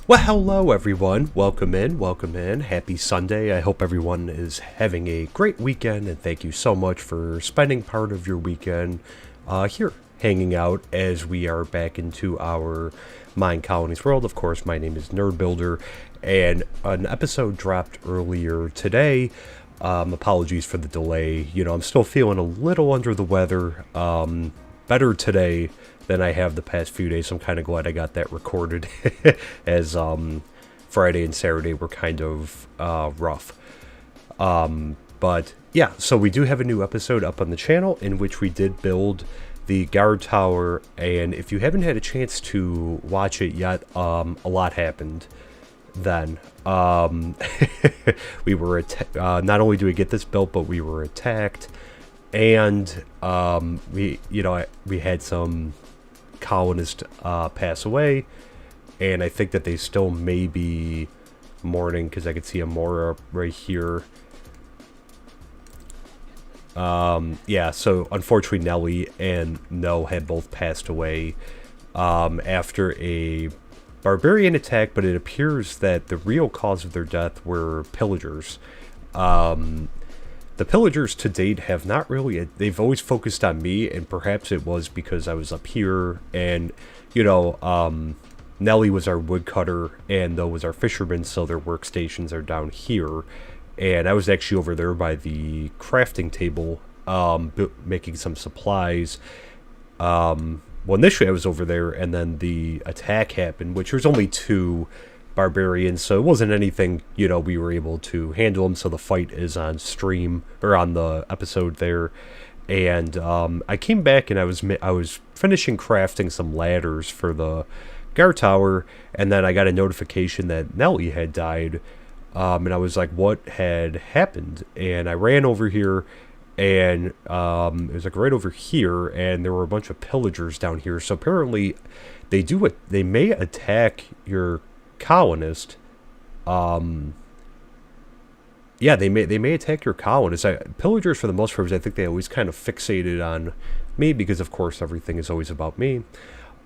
Well, hello everyone. Welcome in, welcome in. Happy Sunday. I hope everyone is having a great weekend, and thank you so much for spending part of your weekend here, hanging out as we are back into our MineColonies world. Of course, my name is Nerd Builder, and an episode dropped earlier today. Apologies for the delay. You know, I'm still feeling a little under the weather. Better today than I have the past few days. So I'm kind of glad I got that recorded as Friday and Saturday were kind of rough. But yeah, so we do have a new episode up on the channel in which we did build the guard tower, and if you haven't had a chance to watch it yet, a lot happened then. We were not only do we get this built, but we were attacked, and we had some colonists pass away, and I think that they still may be mourning, because I could see a Mora right here. Yeah, so unfortunately Nelly and No had both passed away after a barbarian attack, but it appears that the real cause of their death were pillagers. The pillagers to date have not really, they've always focused on me, and perhaps it was because I was up here, and, you know, Nelly was our woodcutter, and Though was our fisherman, so their workstations are down here, and I was actually over there by the crafting table, making some supplies. Well, initially I was over there, and then the attack happened, which was only 2 barbarians, so it wasn't anything, you know, we were able to handle them. So the fight is on stream, or on the episode there, and I came back and I was finishing crafting some ladders for the guard tower, and then I got a notification that Nelly had died, and I was like, what had happened? And I ran over here, and it was like right over here, and there were a bunch of pillagers down here. So apparently they may attack your colonist. Yeah, they may attack your colonist. Pillagers, for the most part, I think they always kind of fixated on me, because of course everything is always about me.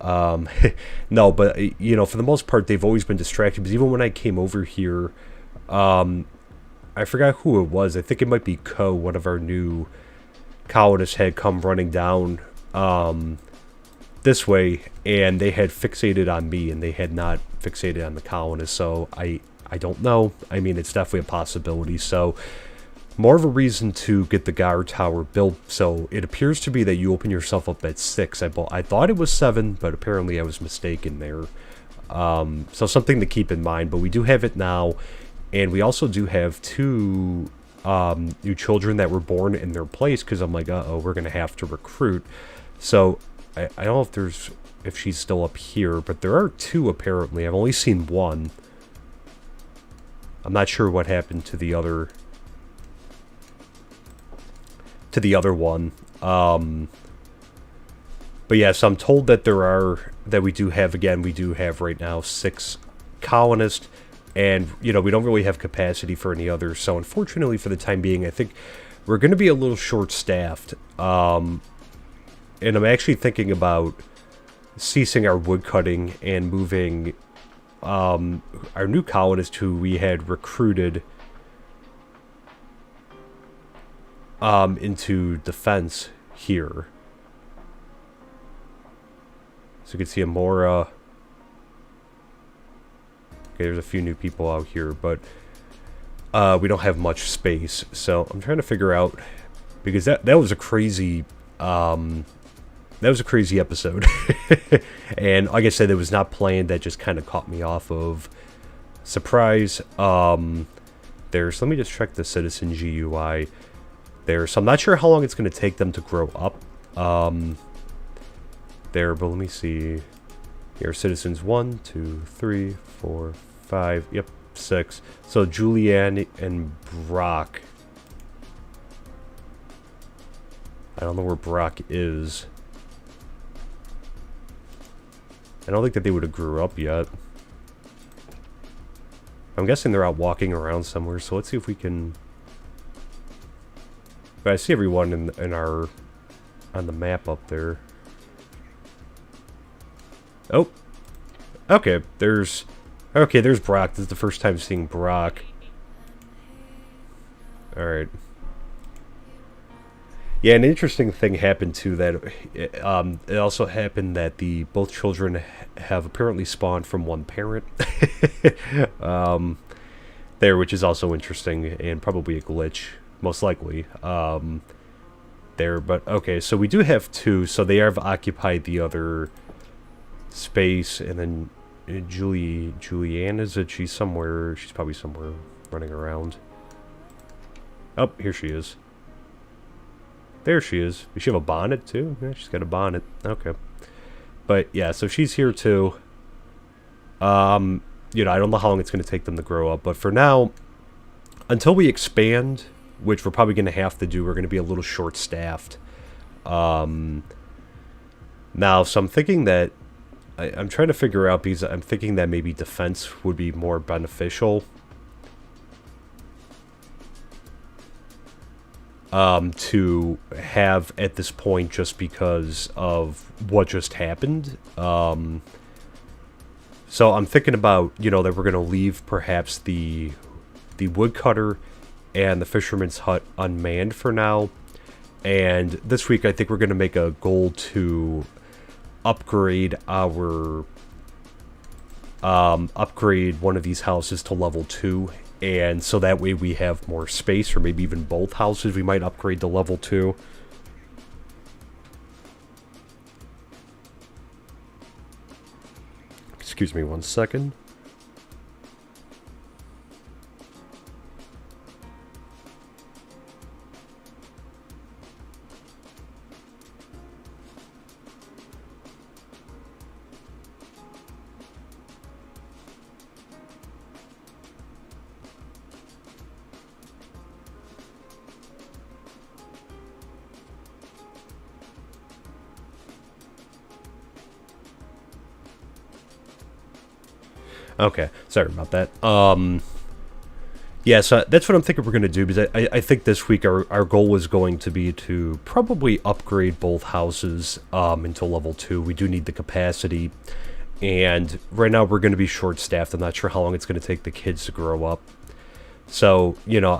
No, but you know, for the most part they've always been distracted, because even when I came over here, I forgot who it was. I think it might be one of our new colonists, had come running down this way, and they had fixated on me, and they had not fixated on the colonists. So I don't know. I mean, it's definitely a possibility. So more of a reason to get the guard tower built. So it appears to be that you open yourself up at 6. I thought it was 7, but apparently I was mistaken there. So something to keep in mind. But we do have it now, and we also do have 2 new children that were born in their place, because I'm like, uh-oh, we're gonna have to recruit. So I don't know if she's still up here, but there are 2 apparently. I've only seen 1. I'm not sure what happened to the other one. But yeah, so I'm told that we do have right now 6 colonists, and you know, we don't really have capacity for any others. So unfortunately, for the time being, I think we're going to be a little short-staffed. And I'm actually thinking about ceasing our woodcutting and moving our new colonist, who we had recruited, into defense here. So you can see a Mora. Okay, there's a few new people out here, but we don't have much space. So I'm trying to figure out, because that was a crazy episode. And like I said, it was not planned. That just kind of caught me off of surprise. Let me just check the citizen GUI there. So I'm not sure how long it's going to take them to grow up. There, but let me see. Here, citizens 1, 2, 3, 4, 5. Yep, 6. So Julianne and Brock. I don't know where Brock is. I don't think that they would have grew up yet. I'm guessing they're out walking around somewhere, so let's see if we can... But I see everyone on the map up there. Oh, okay. There's Okay, there's Brock. This is the first time seeing Brock. Alright. Yeah, an interesting thing happened too. That it also happened that the both children have apparently spawned from one parent. There, which is also interesting and probably a glitch, most likely. There, but okay, so we do have two. So they have occupied the other space, and then Julianne, is it? She's somewhere. She's probably somewhere running around. Oh, here she is. There she is. Does she have a bonnet too? Yeah, she's got a bonnet. Okay. But yeah, so she's here too. You know, I don't know how long it's going to take them to grow up, but for now, until we expand, which we're probably going to have to do, we're going to be a little short-staffed. Now, so I'm thinking that I'm trying to figure out, because I'm thinking that maybe defense would be more beneficial. To have at this point, just because of what just happened. So I'm thinking about, you know, that we're going to leave perhaps the woodcutter and the fisherman's hut unmanned for now. And this week I think we're going to make a goal to upgrade our upgrade one of these houses to level 2, and so that way we have more space, or maybe even both houses we might upgrade to level 2. Excuse me one second. Okay, sorry about that. Yeah, so that's what I'm thinking we're going to do, because I think this week our goal was going to be to probably upgrade both houses into level 2. We do need the capacity, and right now we're going to be short-staffed. I'm not sure how long it's going to take the kids to grow up. So, you know,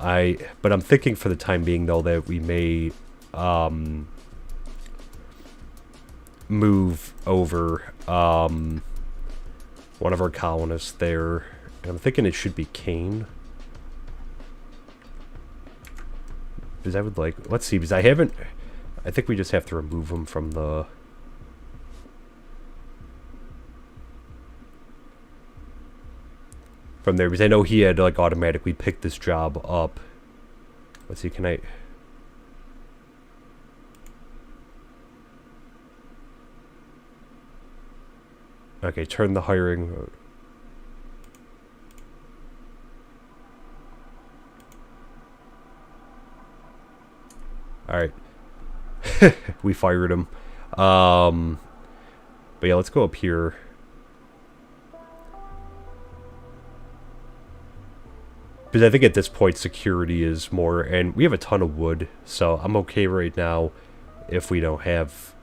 but I'm thinking for the time being, though, that we may move over one of our colonists there. And I'm thinking it should be Kane. Because I would like... Let's see, because I haven't... I think we just have to remove him from the... From there, because I know he had, like, automatically picked this job up. Let's see, can I... Okay, turn the hiring mode. Alright. We fired him. But yeah, let's go up here. Because I think at this point security is more, and we have a ton of wood, so I'm okay right now if we don't have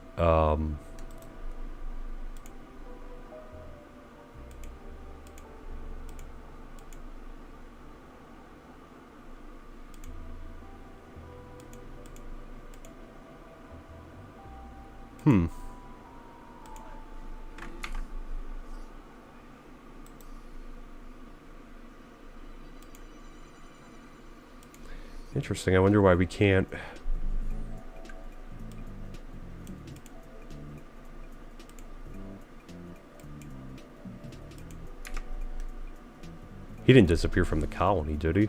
Interesting. I wonder why we can't... He didn't disappear from the colony, did he?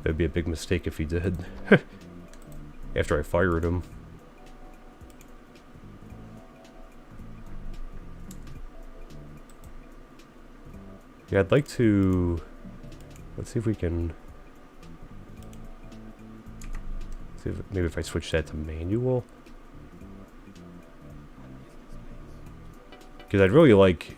That'd be a big mistake if he did. After I fired him. Yeah, I'd like to... Let's see if we can... See if, maybe if I switch that to manual. Because I'd really like...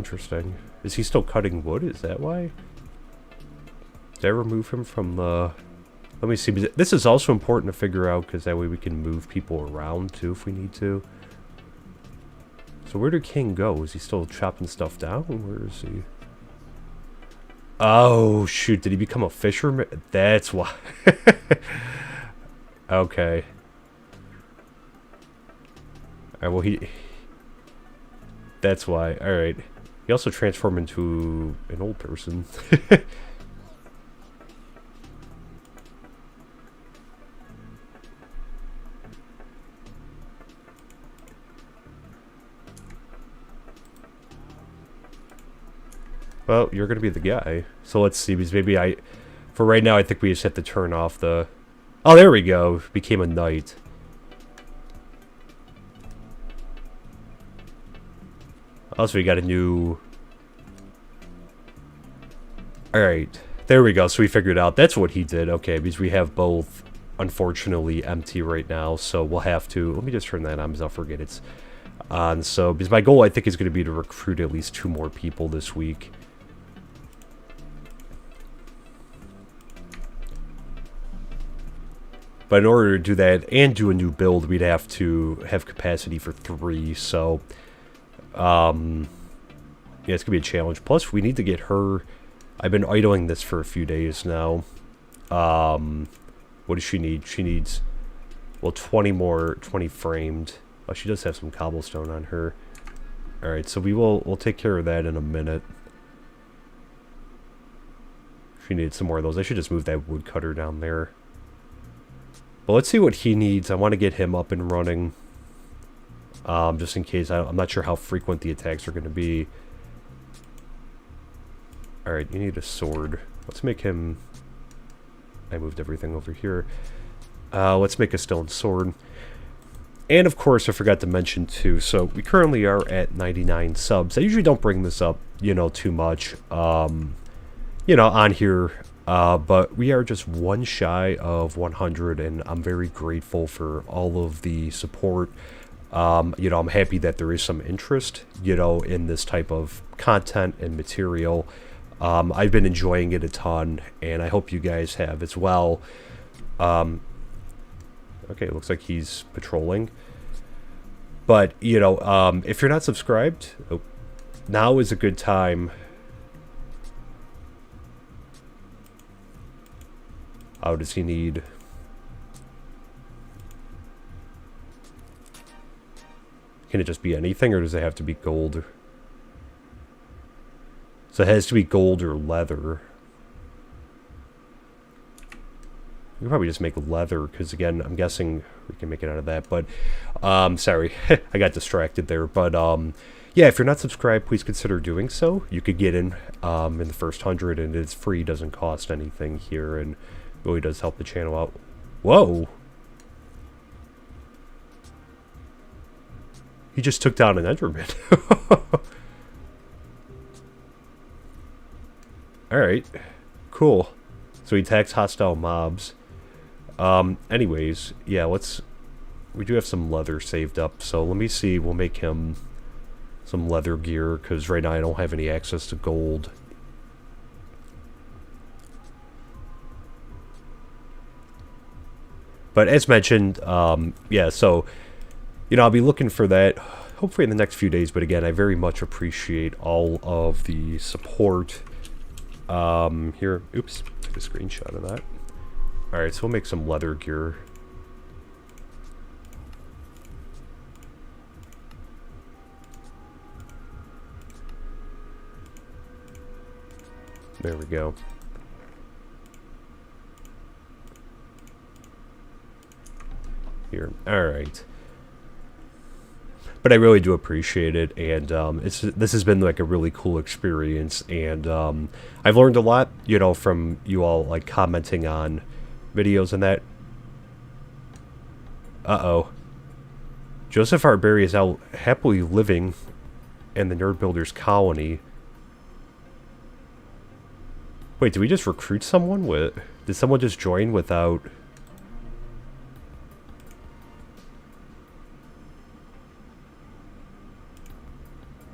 Interesting. Is he still cutting wood? Is that why? Did I remove him from the... Let me see. This is also important to figure out because that way we can move people around too if we need to. So where did King go? Is he still chopping stuff down? Where is he? Oh, shoot. Did he become a fisherman? That's why. Okay. Alright, well, that's why. Alright. He also transformed into an old person. Well, you're gonna be the guy. So let's see, because maybe for right now, I think we just have to turn off the... Oh, there we go. Became a knight. Also, we got a new... Alright. There we go. So we figured out that's what he did. Okay, because we have both, unfortunately, empty right now. So we'll have to... Let me just turn that on because I'll forget it's on. So, because my goal, I think, is going to be to recruit at least 2 more people this week. But in order to do that and do a new build, we'd have to have capacity for 3. So, yeah, it's going to be a challenge. Plus, we need to get her... I've been idling this for a few days now. What does she need? She needs, well, 20 more, 20 framed. Oh, she does have some cobblestone on her. Alright, so we'll take care of that in a minute. She needs some more of those. I should just move that woodcutter down there. But let's see what he needs. I want to get him up and running. Just in case. I'm not sure how frequent the attacks are going to be. Alright, you need a sword. Let's make him... I moved everything over here. Let's make a stone sword. And of course, I forgot to mention too, so we currently are at 99 subs. I usually don't bring this up, you know, too much, you know, on here. But we are just one shy of 100, and I'm very grateful for all of the support. You know, I'm happy that there is some interest, you know, in this type of content and material. I've been enjoying it a ton, and I hope you guys have as well. Okay, it looks like he's patrolling. But, you know, if you're not subscribed, now is a good time. How does he need? Can it just be anything, or does it have to be gold? So it has to be gold or leather. We can probably just make leather, because again, I'm guessing we can make it out of that. But, sorry, I got distracted there. But, yeah, if you're not subscribed, please consider doing so. You could get in the first 100, and it's free, doesn't cost anything here, and really does help the channel out. Whoa! He just took down an Enderman. Alright, cool. So he attacks hostile mobs. Anyways, yeah, we do have some leather saved up, so let me see, we'll make him some leather gear, because right now I don't have any access to gold. But as mentioned, yeah, so, you know, I'll be looking for that hopefully in the next few days, but again, I very much appreciate all of the support. Here, oops, took a screenshot of that. Alright, so we'll make some leather gear. There we go. Here, alright. But I really do appreciate it, and this has been like a really cool experience, and I've learned a lot, you know, from you all, like, commenting on videos and that. Uh-oh. Joseph Arbery is out happily living in the Nerd Builders colony. Wait, did we just recruit someone with... Did someone just join without...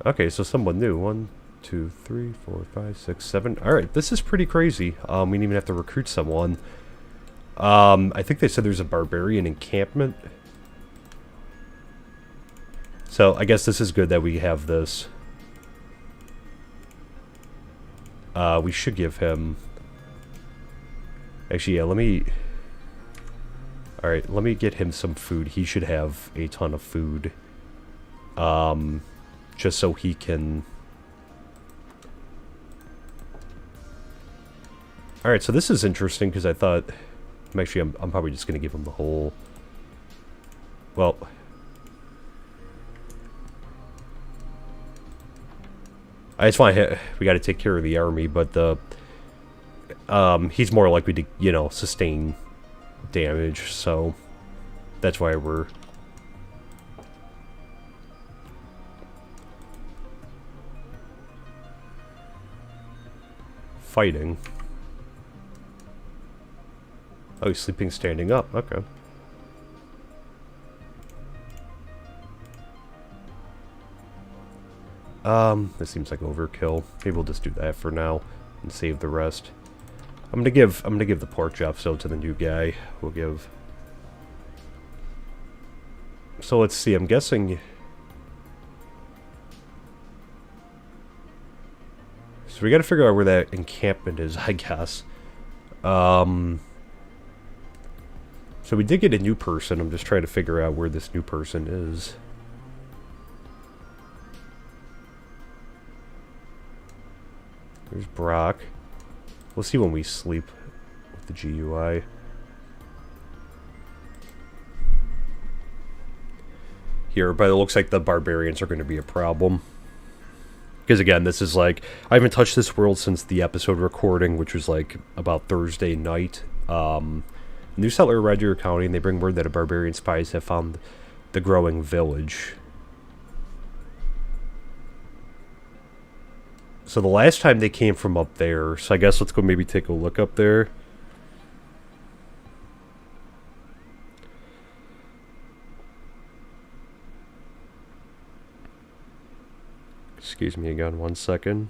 Okay, so someone new. 1, 2, 3, 4, 5, 6, 7. Alright, this is pretty crazy. We didn't even have to recruit someone. I think they said there's a barbarian encampment. So, I guess this is good that we have this. We should give him... Actually, yeah, let me... Alright, let me get him some food. He should have a ton of food. Just so he can... Alright, so this is interesting because I thought... Actually, I'm probably just going to give him the whole... Well... I just want to... We got to take care of the army, but the... he's more likely to, you know, sustain damage, so... That's why we're... fighting. Oh, he's sleeping standing up. Okay. This seems like overkill. Maybe we'll just do that for now and save the rest. I'm gonna give the pork chop still to the new guy. We'll give. So let's see. I'm guessing. So we got to figure out where that encampment is, I guess. So we did get a new person. I'm just trying to figure out where this new person is. There's Brock. We'll see when we sleep with the GUI. Here, but it looks like the barbarians are going to be a problem. Because again, this is like... I haven't touched this world since the episode recording, which was like about Thursday night. New settler arrived to your county, and they bring word that a barbarian spies have found the growing village. So the last time they came from up there, so I guess let's go maybe take a look up there. Excuse me again, 1 second.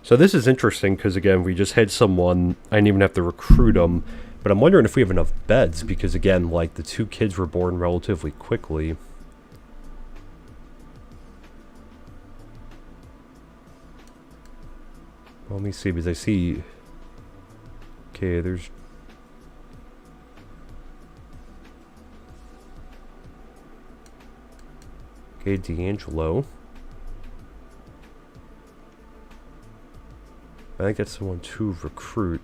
So this is interesting because, again, we just had someone, I didn't even have to recruit them, but I'm wondering if we have enough beds because, again, like, the 2 kids were born relatively quickly. Well, let me see, because I see... Okay, there's... Okay, D'Angelo. I think that's the one to recruit.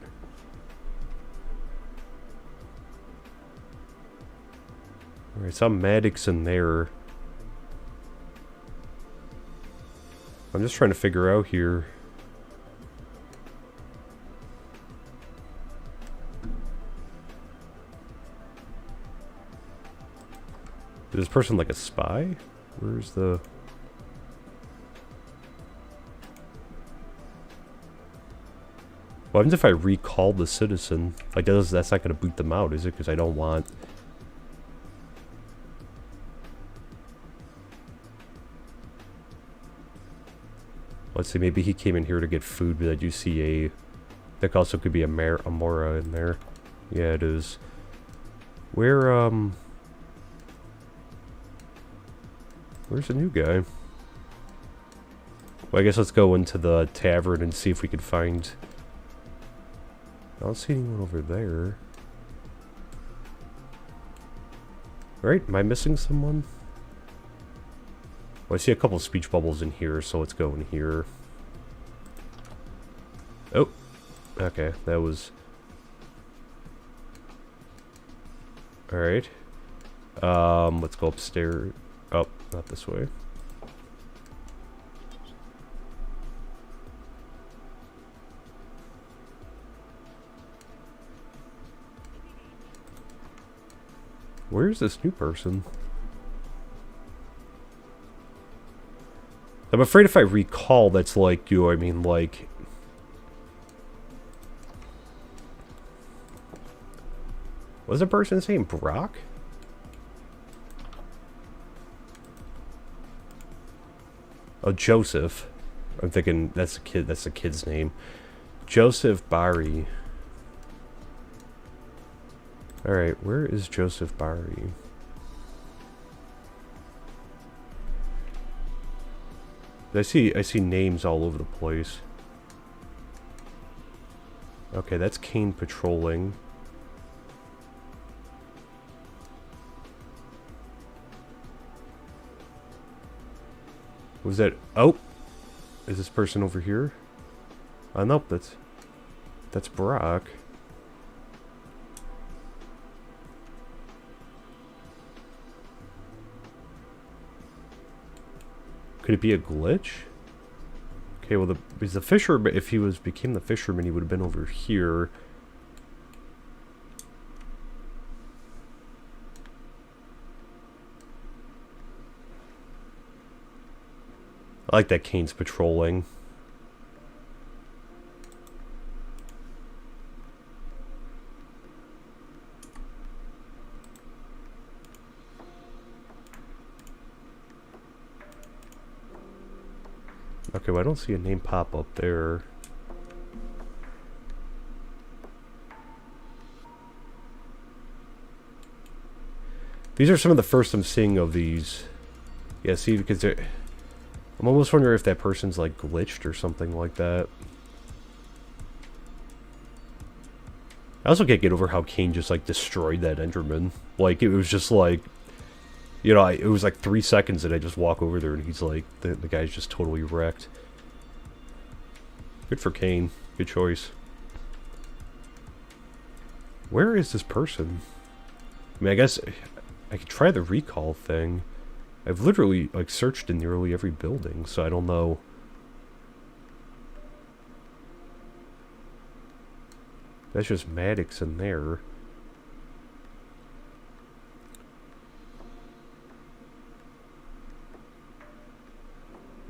Alright, some medics in there. I'm just trying to figure out here. Is this person like a spy? Where's the... What happens if I recall the citizen? Like, that's not going to boot them out, is it? Because I don't want... Let's see, maybe he came in here to get food, but I do see a... There also could be a Mora in there. Yeah, it is. Where, Where's the new guy? Well, I guess let's go into the tavern and see if we could find... I don't see anyone over there. Right? Am I missing someone? Well, I see a couple of speech bubbles in here, so let's go in here. Oh! Okay, that was... Alright. Let's go upstairs. Oh, not this way. Where's this new person? I'm afraid if I recall that's like you, I mean like... Was the person's name Brock? Oh, Joseph. I'm thinking that's the kid's name. Joseph Bari. Alright, where is Joseph Bari? I see names all over the place. Okay, that's Kane patrolling. Was that... Oh! Is this person over here? Nope, that's Brock. Could it be a glitch? Okay, well, the fisherman, if he became the fisherman, he would have been over here. I like that Kane's patrolling. Okay, well, I don't see a name pop up there. These are some of the first I'm seeing of these. Yeah, see, because they're... I'm almost wondering if that person's, like, glitched or something like that. I also can't get over how Kane just, like, destroyed that Enderman. Like, it was just, like... You know, it was like 3 seconds and I just walk over there and he's like... The guy's just totally wrecked. Good for Kane. Good choice. Where is this person? I mean, I guess I could try the recall thing. I've literally, like, searched in nearly every building, so I don't know. That's just Maddox in there.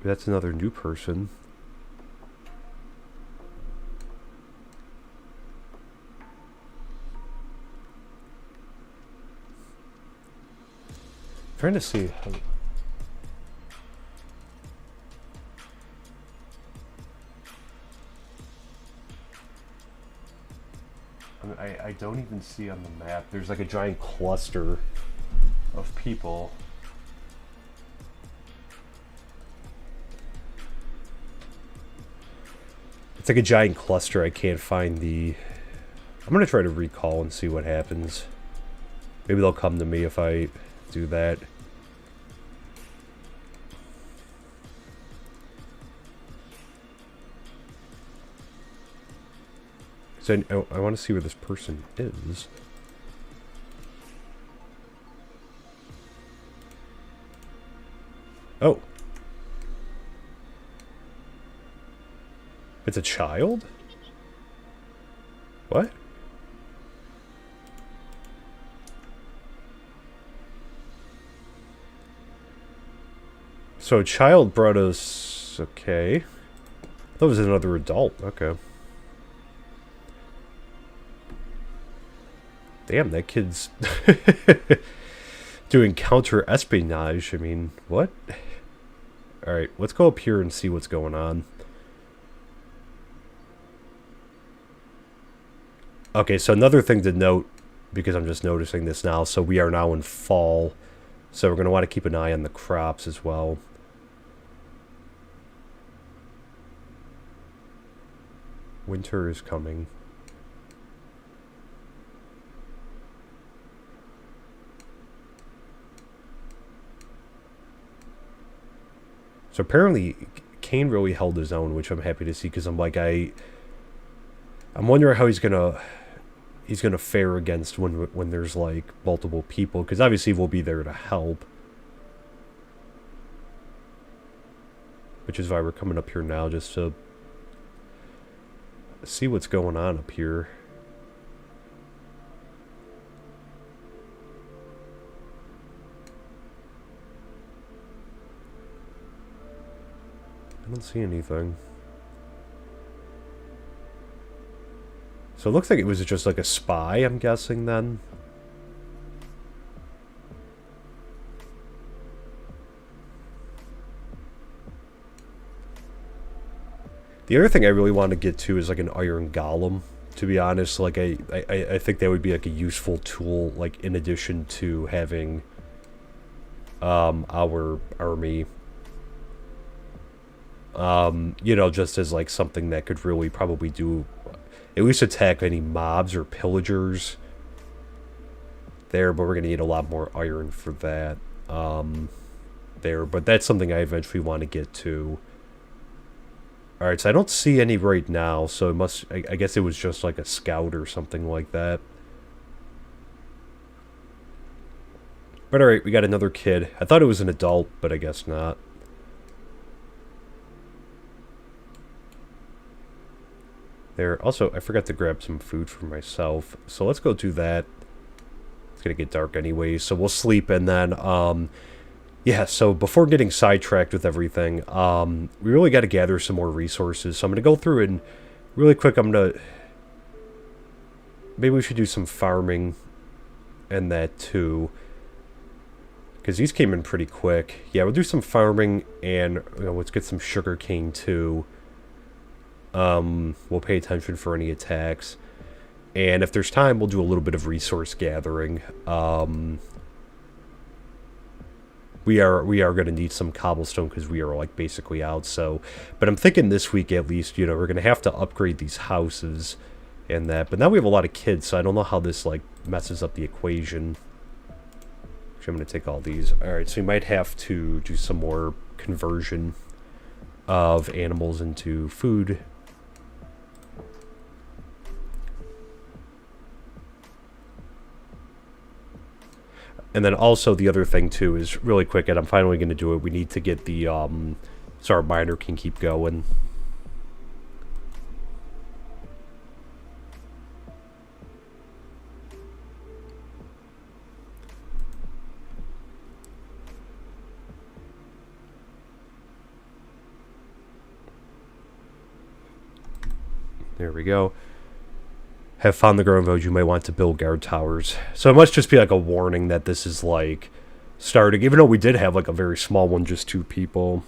That's another new person. Trying to see how... I don't even see on the map. There's like a giant cluster of people. It's like a giant cluster. I can't find the... I'm gonna try to recall and see what happens. Maybe they'll come to me if I do that. So I want to see where this person is. Oh. It's a child? What? So a child brought us... Okay. That was another adult. Okay. Damn, that kid's doing counter-espionage. I mean, what? Alright, let's go up here and see what's going on. Okay, so another thing to note, because I'm just noticing this now, so we are now in fall, so we're going to want to keep an eye on the crops as well. Winter is coming. So apparently, Kane really held his own, which I'm happy to see, because I'm like, I'm wondering how he's gonna fare against when there's like multiple people, because obviously we'll be there to help. Which is why we're coming up here now, just to see what's going on up here. don't see anything. So it looks like it was just like a spy, I'm guessing, then. The other thing I really want to get to is like an iron golem, to be honest. Like I think that would be like a useful tool, like in addition to having our army. You know, just as like something that could really probably do at least attack any mobs or pillagers there, but we're gonna need a lot more iron for that. There, but that's something I eventually want to get to. Alright, so I don't see any right now, so it must... I guess it was just like a scout or something like that. But alright, we got another kid. I thought it was an adult, but I guess not. There. Also, I forgot to grab some food for myself, so let's go do that. It's gonna get dark anyway, so we'll sleep, and then, yeah, so before getting sidetracked with everything, we really got to gather some more resources. So I'm going to go through and really quick, I'm going to... Maybe we should do some farming and that too. Because these came in pretty quick. Yeah, we'll do some farming and let's get some sugar cane too. We'll pay attention for any attacks. And if there's time, we'll do a little bit of resource gathering. We are going to need some cobblestone because we are, like, basically out, so... But I'm thinking this week, at least, you know, we're going to have to upgrade these houses and that. But now we have a lot of kids, so I don't know how this, like, messes up the equation. Actually, I'm going to take all these. Alright, so we might have to do some more conversion of animals into food. And then also the other thing too is really quick, and I'm finally going to do it. We need to get the so our miner can keep going. There we go. Have found the growing village. You might want to build guard towers. So it must just be like a warning that this is like starting, even though we did have like a very small one, just 2 people.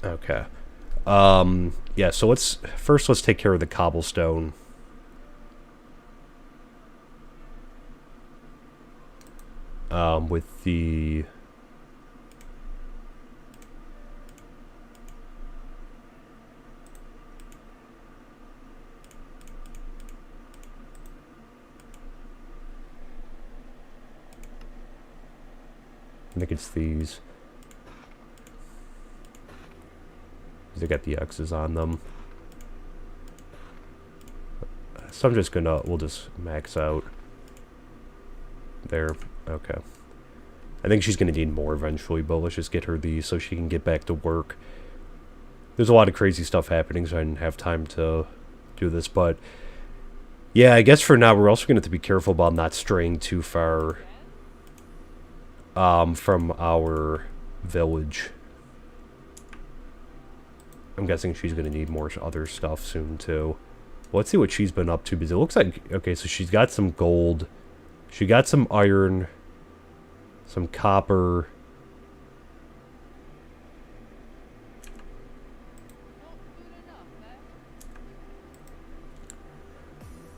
Okay. Yeah, so let's take care of the cobblestone. With the... I think it's these. They got the X's on them. So I'm just gonna... We'll just max out. There. Okay. I think she's going to need more eventually, but let's just get her these so she can get back to work. There's a lot of crazy stuff happening, so I didn't have time to do this, but... Yeah, I guess for now we're also going to have to be careful about not straying too far from our village. I'm guessing she's going to need more other stuff soon, too. Well, let's see what she's been up to, because it looks like... Okay, so she's got some gold... She got some iron, some copper.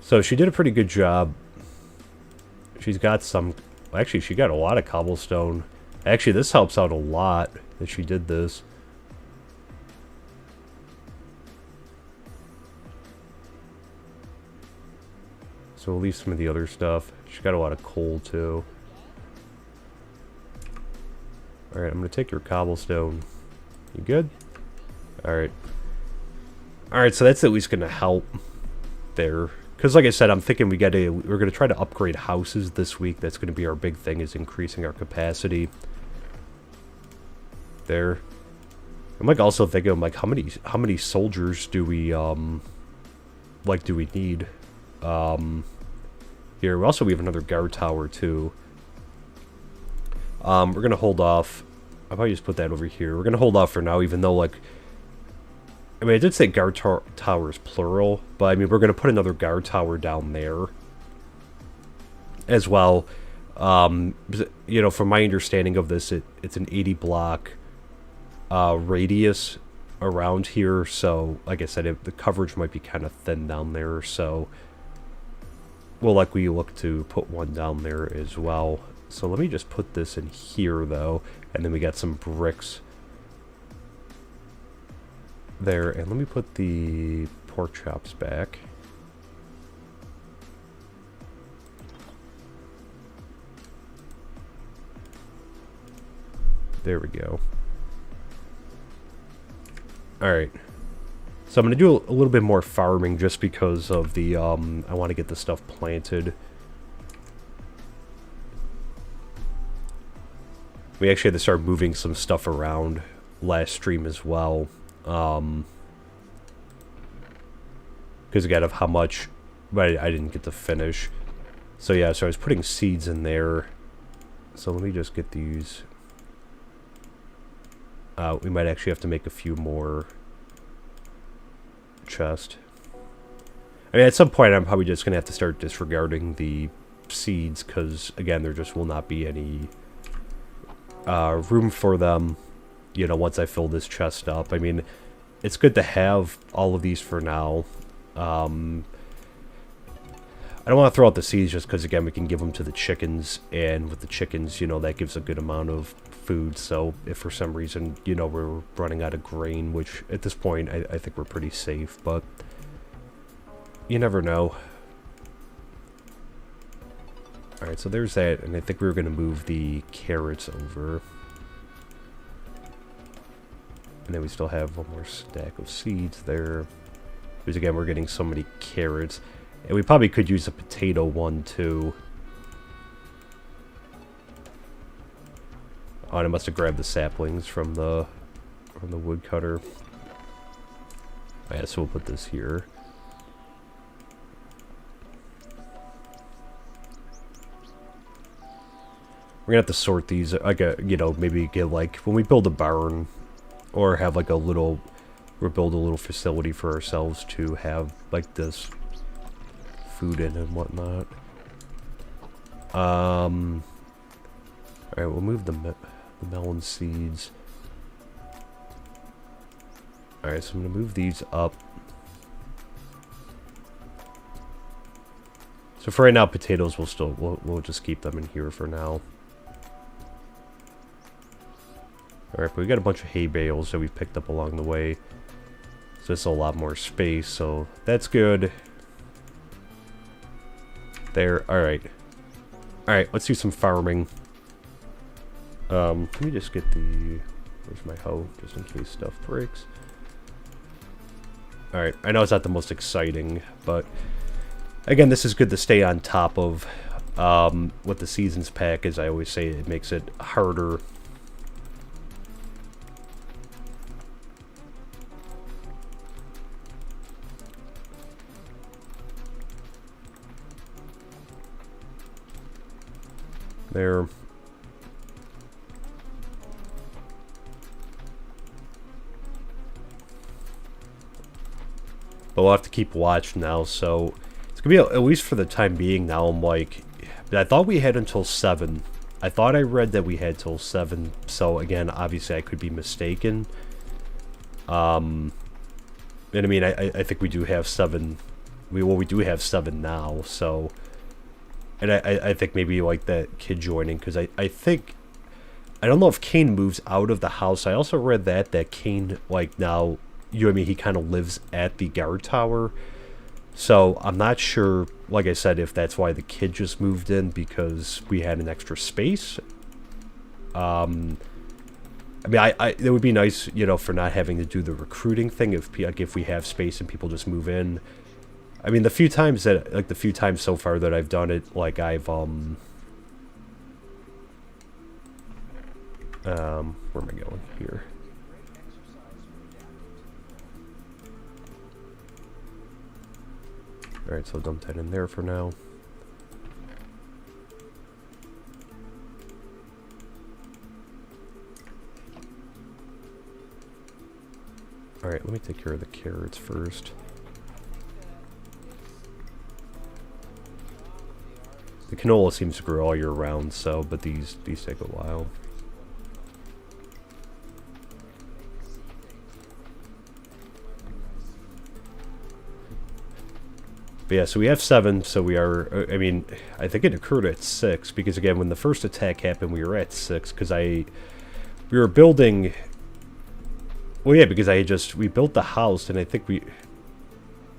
So she did a pretty good job. She's got some... Actually, she got a lot of cobblestone. Actually, this helps out a lot that she did this. So we'll leave some of the other stuff. She's got a lot of coal, too. Alright, I'm going to take your cobblestone. You good? Alright. Alright, so that's at least going to help there. Because like I said, I'm thinking we're going to try to upgrade houses this week. That's going to be our big thing, is increasing our capacity. There. I'm like also thinking, like, how many soldiers do we like do we need? Here, also we have another guard tower too. We're gonna hold off. I'll probably just put that over here. We're gonna hold off for now, even though like, I mean, I did say guard towers plural, but I mean we're gonna put another guard tower down there as well. You know, from my understanding of this, it's an 80 block radius around here, so like I said, the coverage might be kind of thin down there, so we'll likely look to put one down there as well. So let me just put this in here though, and then we got some bricks there, and let me put the pork chops back. There we go. Alright. So I'm going to do a little bit more farming just because of the, I want to get the stuff planted. We actually had to start moving some stuff around last stream as well. Because again of how much, but I didn't get to finish. So yeah, so I was putting seeds in there. So let me just get these. We might actually have to make a few more chests. I mean, at some point I'm probably just going to have to start disregarding the seeds because, again, there just will not be any room for them, you know, once I fill this chest up. I mean, it's good to have all of these for now. I don't want to throw out the seeds just because, again, we can give them to the chickens, and with the chickens, you know, that gives a good amount of food. So if for some reason, you know, we're running out of grain, which at this point I think we're pretty safe, but you never know. Alright, so there's that, and I think we were going to move the carrots over. And then we still have one more stack of seeds there. Because again, we're getting so many carrots. And we probably could use a potato one too. Oh, and I must have grabbed the saplings from the woodcutter. Oh, yeah, so we'll put this here. We're gonna have to sort these, like you know, maybe get like when we build a barn, or have like a little, or build a little facility for ourselves to have like this food in and whatnot. Alright, we'll move the melon seeds. Alright, so I'm gonna move these up. So for right now, potatoes will still, we'll just keep them in here for now. Alright, but we got a bunch of hay bales that we've picked up along the way. So it's a lot more space, so that's good. There, alright. Alright, let's do some farming. Let me just get the... Where's my hoe? Just in case stuff breaks. Alright, I know it's not the most exciting, but... Again, this is good to stay on top of. What the seasons pack, as I always say, it makes it harder. There. But we'll have to keep watch now, so it's gonna be at least for the time being. Now I'm like, I thought we had until 7. I thought I read that we had till 7. So again, obviously I could be mistaken. And I mean, I think we do have 7. We do have 7 now. So. And I think maybe like that kid joining, because I think, I don't know if Kane moves out of the house. I also read that Kane, like now, you know what I mean, he kind of lives at the guard tower. So I'm not sure, like I said, if that's why the kid just moved in, because we had an extra space. I mean, it would be nice, you know, for not having to do the recruiting thing, if we have space and people just move in. I mean, the few times so far that I've done it, like I've, where am I going here? Alright, so dump that in there for now. Alright, let me take care of the carrots first. The canola seems to grow all year round, so, but these take a while. But yeah, so we have 7, so we are, I mean, I think it occurred at 6, because again, when the first attack happened, we were at 6, because we were building, well, yeah, because we built the house, and I think yeah,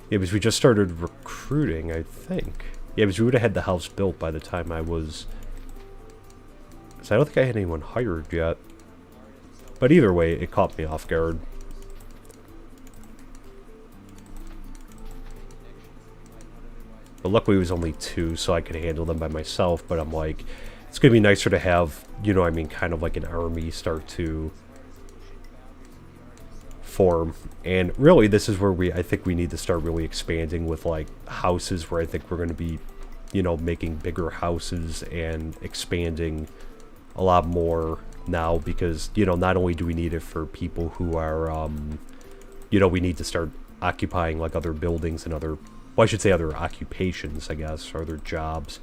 because we just started recruiting, I think. Yeah, because we would have had the house built by the time I was, so I don't think I had anyone hired yet. But either way, it caught me off guard. But luckily it was only 2, so I could handle them by myself. But I'm like, it's going to be nicer to have, you know what I mean, kind of like an army start to form. And really, this is where I think we need to start really expanding with, like, houses, where I think we're going to be, you know, making bigger houses and expanding a lot more now. Because, you know, not only do we need it for people who are, you know, we need to start occupying, like, other buildings and other... Well, I should say other occupations, I guess, or other jobs.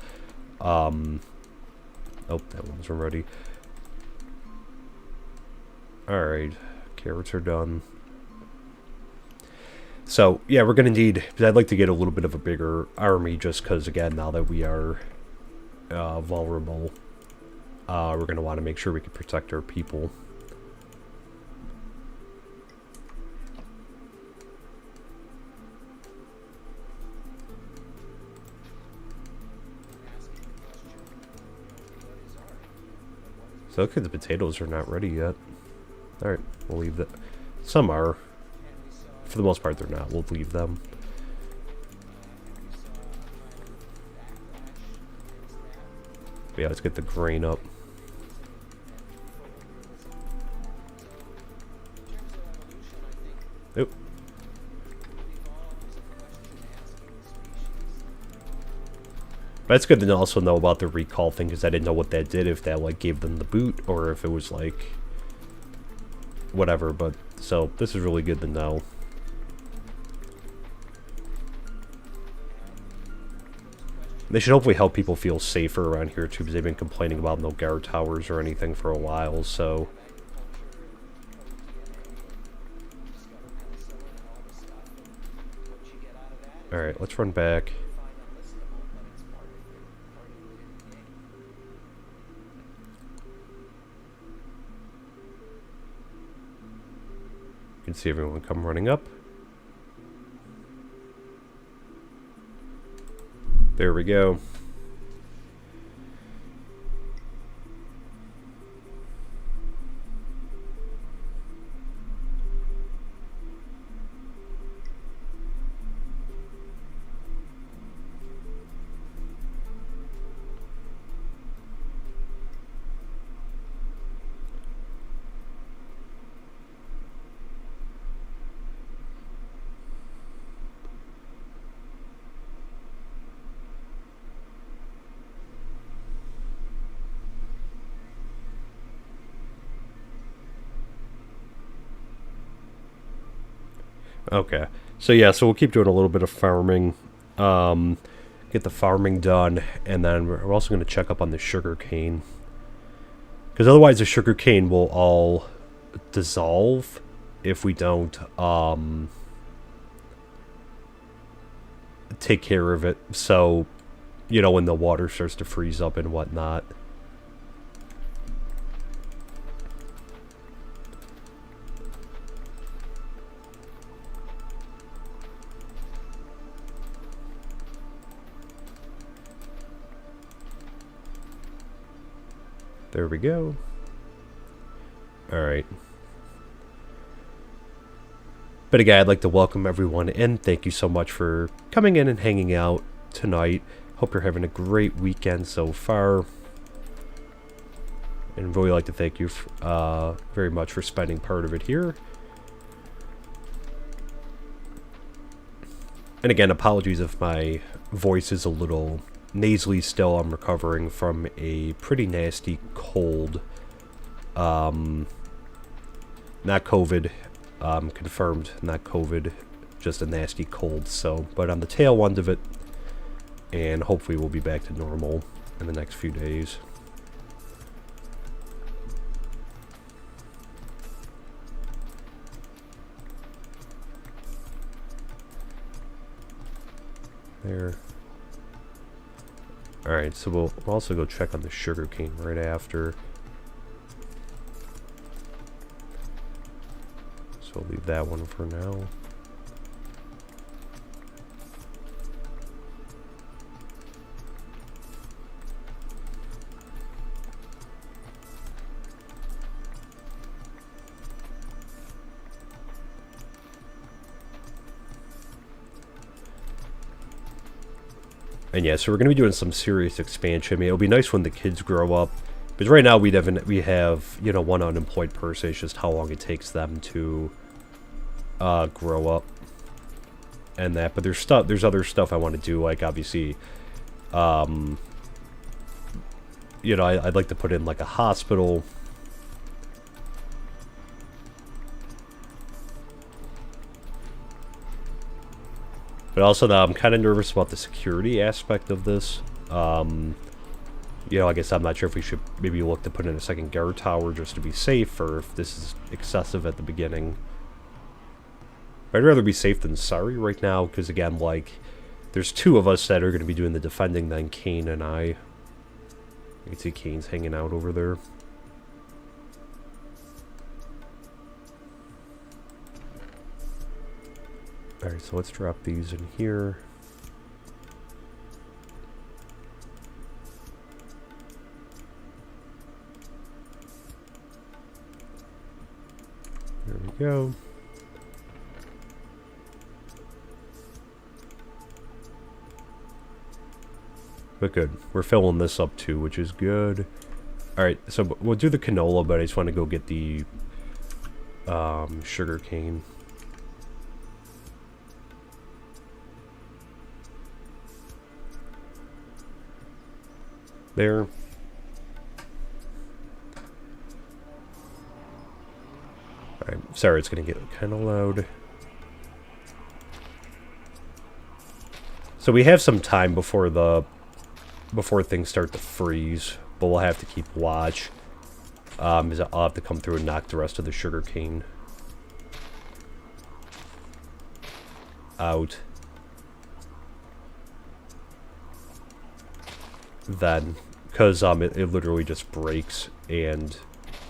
Oh, that one's ready. Alright, carrots are done. So, yeah, we're going to need... I'd like to get a little bit of a bigger army, just because, again, now that we are vulnerable, we're going to want to make sure we can protect our people. So look at the potatoes are not ready yet. Alright, we'll leave that. Some are. For the most part, they're not. We'll leave them. But yeah, let's get the grain up. Oop. But it's good to also know about the recall thing, because I didn't know what that did, if that, like, gave them the boot, or if it was, like, whatever. But, so, this is really good to know. They should hopefully help people feel safer around here, too, because they've been complaining about no guard towers or anything for a while, so... Alright, let's run back. You can see everyone come running up. There we go. Okay, so yeah, so we'll keep doing a little bit of farming, get the farming done, and then we're also going to check up on the sugar cane, because otherwise the sugar cane will all dissolve if we don't take care of it. So, you know, when the water starts to freeze up and whatnot. There we go. Alright. But again, I'd like to welcome everyone and thank you so much for coming in and hanging out tonight. Hope you're having a great weekend so far. And really like to thank you very much for spending part of it here. And again, apologies if my voice is a little nasally still. I'm recovering from a pretty nasty cold. Not COVID, confirmed, not COVID, just a nasty cold. So, but on the tail end of it, and hopefully we'll be back to normal in the next few days. There. Alright, so we'll also go check on the sugarcane right after. So we'll leave that one for now. And yeah, so we're going to be doing some serious expansion. I mean, it'll be nice when the kids grow up. Because right now we have, you know, one unemployed person. It's just how long it takes them to grow up. And that. But there's other stuff I want to do. Like, obviously, you know, I'd like to put in, like, a hospital. But also, now I'm kind of nervous about the security aspect of this. You know, I guess I'm not sure if we should maybe look to put in a second guard tower just to be safe, or if this is excessive at the beginning. I'd rather be safe than sorry right now, because again, like, there's two of us that are going to be doing the defending than Kane and I. You can see Kane's hanging out over there. Alright, so let's drop these in here. There we go. But good. We're filling this up too, which is good. Alright, so we'll do the canola, but I just want to go get the sugar cane. There. Alright, sorry, it's gonna get kind of loud. So we have some time before things start to freeze, but we'll have to keep watch. Because I'll have to come through and knock the rest of the sugar cane out. Then, because it literally just breaks, and,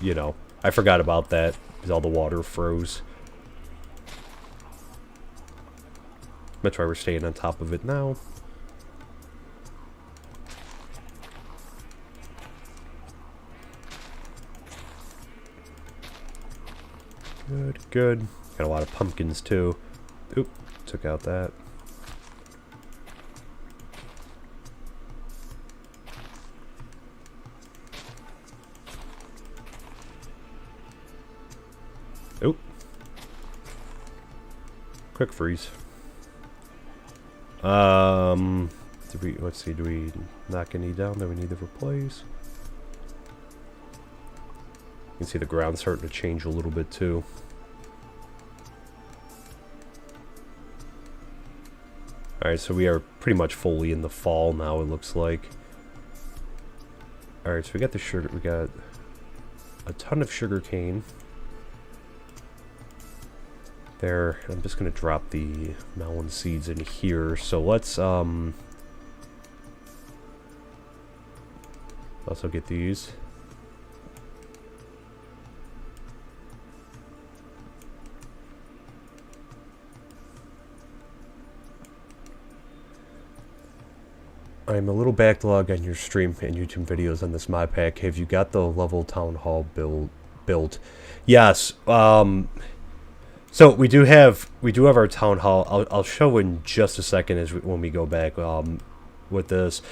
you know, I forgot about that, because all the water froze. That's why we're staying on top of it now. Good, good. Got a lot of pumpkins, too. Oop, took out that. Oop. Quick freeze. Let's see, do we knock any down that we need to replace? You can see the ground starting to change a little bit too. Alright, so we are pretty much fully in the fall now, it looks like. Alright, so we got the sugar, we got a ton of sugar cane. There, I'm just gonna drop the melon seeds in here. So let's also get these. I'm a little backlogged on your stream and YouTube videos on this mod pack. Have you got the level town hall built? Yes. So we do have our town hall. I'll show in just a second when we go back with this.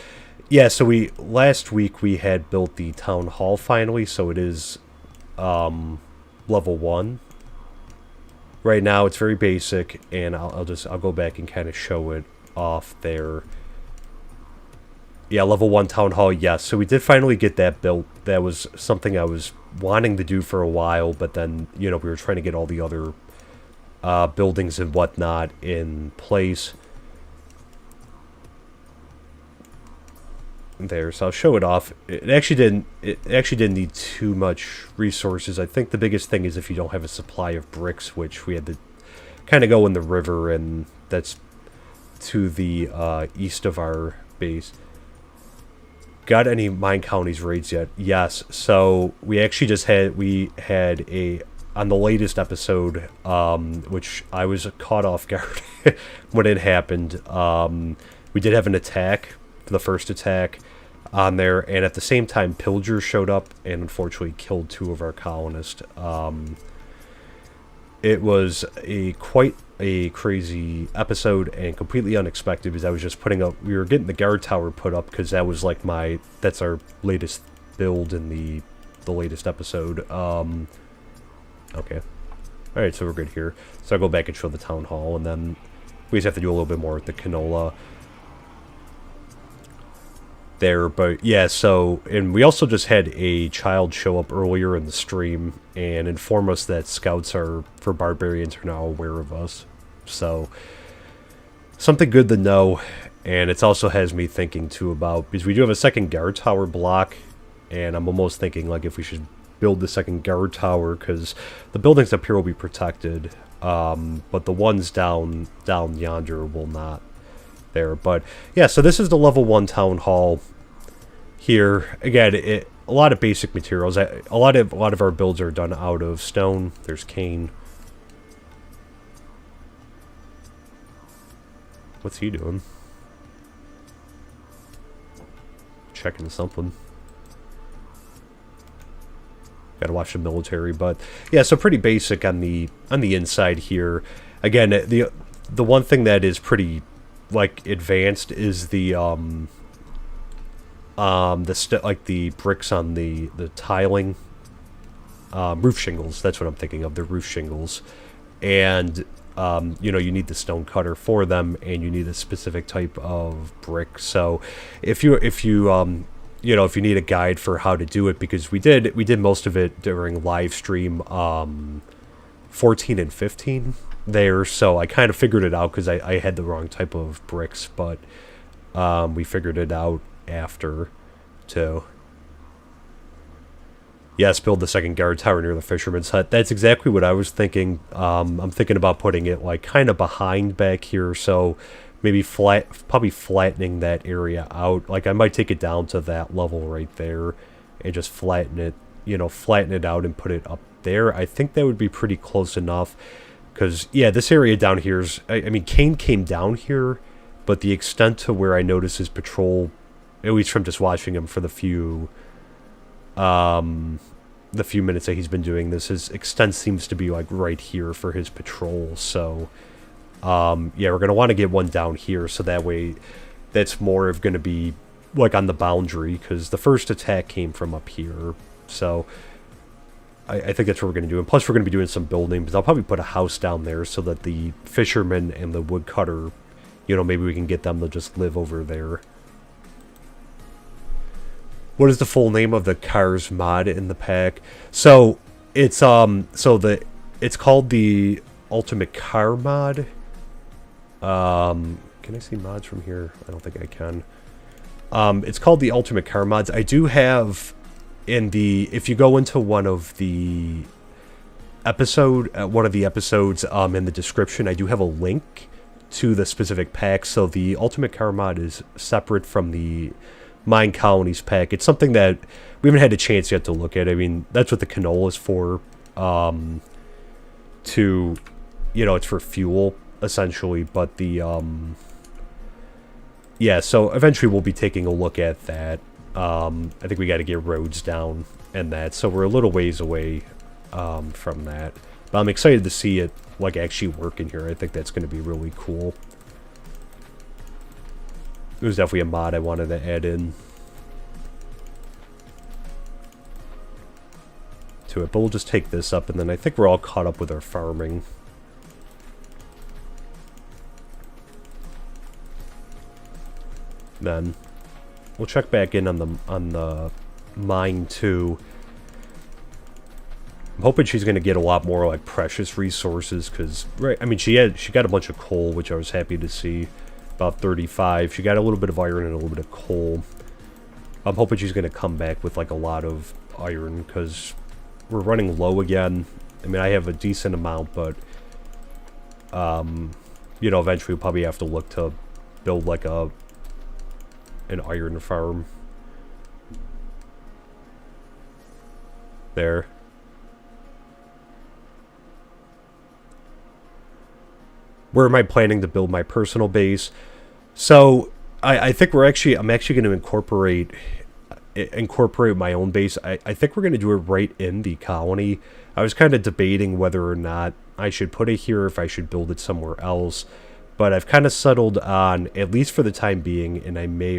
Yeah, so last week we had built the town hall finally, so it is level 1. right now it's very basic, and I'll go back and kind of show it off there. Yeah, level 1 town hall, yes. So we did finally get that built. That was something I was wanting to do for a while, but then, you know, we were trying to get all the other buildings and whatnot in place. There, so I'll show it off. It actually didn't need too much resources. I think the biggest thing is if you don't have a supply of bricks, which we had to kind of go in the river, and that's to the east of our base. Got any MineColonies raids yet? Yes. So we actually just had a on the latest episode, which I was caught off guard when it happened. We did have an attack, the first attack on there, and at the same time pillagers showed up and unfortunately killed 2 of our colonists. It was quite a crazy episode and completely unexpected, because I was just we were getting the guard tower put up, because that was like that's our latest build in the latest episode. Okay. Alright, so we're good here. So I'll go back and show the town hall, and then we just have to do a little bit more with the canola there. But yeah, so, and we also just had a child show up earlier in the stream and inform us that scouts for barbarians are now aware of us. So something good to know. And it also has me thinking too about, because we do have a second guard tower block, and I'm almost thinking like if we should build the second guard tower, because the buildings up here will be protected, but the ones down yonder will not there. But yeah, so this is the level 1 town hall here. Again, a lot of basic materials. A lot of our builds are done out of stone. There's cane. What's he doing? Checking something. Gotta watch the military. But yeah, so pretty basic on the inside here. Again, the one thing that is pretty like advanced is the bricks on the tiling, roof shingles. That's what I'm thinking of, the roof shingles. And you know, you need the stone cutter for them, and you need a specific type of brick. So if you you know, if you need a guide for how to do it, because we did most of it during live stream 14 and 15 there, so I kind of figured it out, because I had the wrong type of bricks, but we figured it out after too. Yes, build the second guard tower near the fisherman's hut. That's exactly what I was thinking. I'm thinking about putting it like kind of behind back here, so maybe probably flattening that area out. Like I might take it down to that level right there and just flatten it, you know, flatten it out and put it up there. I think that would be pretty close enough, because yeah, this area down here is, I mean, Kane came down here, but the extent to where I notice his patrol, at least from just watching him for the few minutes that he's been doing this, his extent seems to be like right here for his patrol. So yeah, we're going to want to get one down here, so that way that's more of going to be like on the boundary, because the first attack came from up here. So I think that's what we're going to do. And plus we're going to be doing some building, because I'll probably put a house down there so that the fisherman and the woodcutter, you know, maybe we can get them to just live over there. What is the full name of the cars mod in the pack? So it's it's called the Ultimate Car mod. Can I see mods from here? I don't think I can. It's called the Ultimate Car mods. I do have if you go into one of the episodes in the description, I do have a link to the specific pack. So the Ultimate Car mod is separate from the MineColonies pack. It's something that we haven't had a chance yet to look at. I mean, that's what the canola is for. To, you know, it's for fuel essentially. But the yeah, so eventually we'll be taking a look at that. I think we got to get roads down and that, so we're a little ways away from that. But I'm excited to see it like actually work in here. I think that's going to be really cool. It was definitely a mod I wanted to add in to it. But we'll just take this up, and then I think we're all caught up with our farming. Then we'll check back in on the mine too. I'm hoping she's gonna get a lot more like precious resources, because right, I mean she got a bunch of coal, which I was happy to see. About 35. She got a little bit of iron and a little bit of coal. I'm hoping she's gonna come back with like a lot of iron, because we're running low again. I mean, I have a decent amount, but you know, eventually we'll probably have to look to build like an iron farm. There. Where am I planning to build my personal base? So I think I'm actually going to incorporate my own base. I think we're going to do it right in the colony. I was kind of debating whether or not I should put it here, if I should build it somewhere else. But I've kind of settled on, at least for the time being, and I may...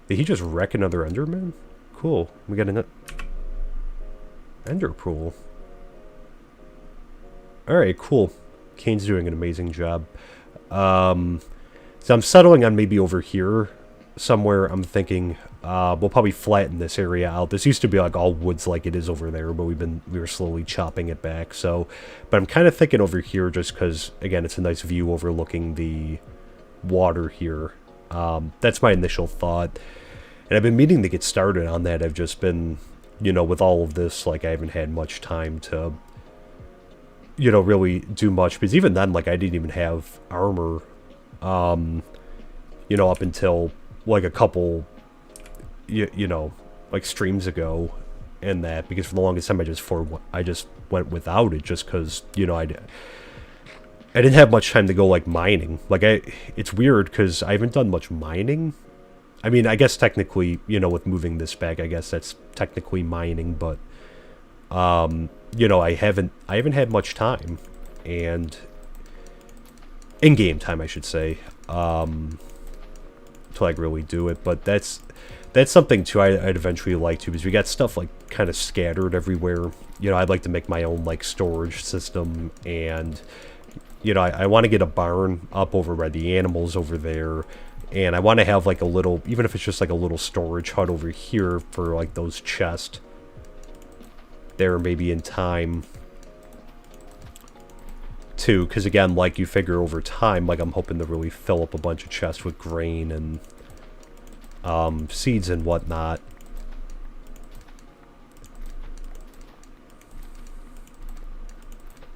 Did he just wreck another Enderman? Cool. We got an Ender Pool. Alright, cool. Kane's doing an amazing job. So I'm settling on maybe over here somewhere. I'm thinking we'll probably flatten this area out. This used to be like all woods like it is over there, but we were slowly chopping it back. So, but I'm kind of thinking over here just because, again, it's a nice view overlooking the water here. That's my initial thought. And I've been meaning to get started on that. I've just been, you know, with all of this, like, I haven't had much time to, you know, really do much. Because even then, like, I didn't even have armor, you know, up until, like, a couple, you know, like, streams ago and that. Because for the longest time, I just went without it just because, you know, I didn't have much time to go, like, mining. Like, it's weird because I haven't done much mining. I mean, I guess technically, you know, with moving this back, I guess that's technically mining, but, you know, I haven't had much time, and in-game time, I should say, to, like, really do it, but that's something, too, I'd eventually like to, because we got stuff, like, kind of scattered everywhere. You know, I'd like to make my own, like, storage system, and, you know, I want to get a barn up over by the animals over there. And I want to have, like, a little, even if it's just, like, a little storage hut over here for, like, those chests. There, maybe in time. Too, because, again, like, you figure over time, like, I'm hoping to really fill up a bunch of chests with grain and, seeds and whatnot.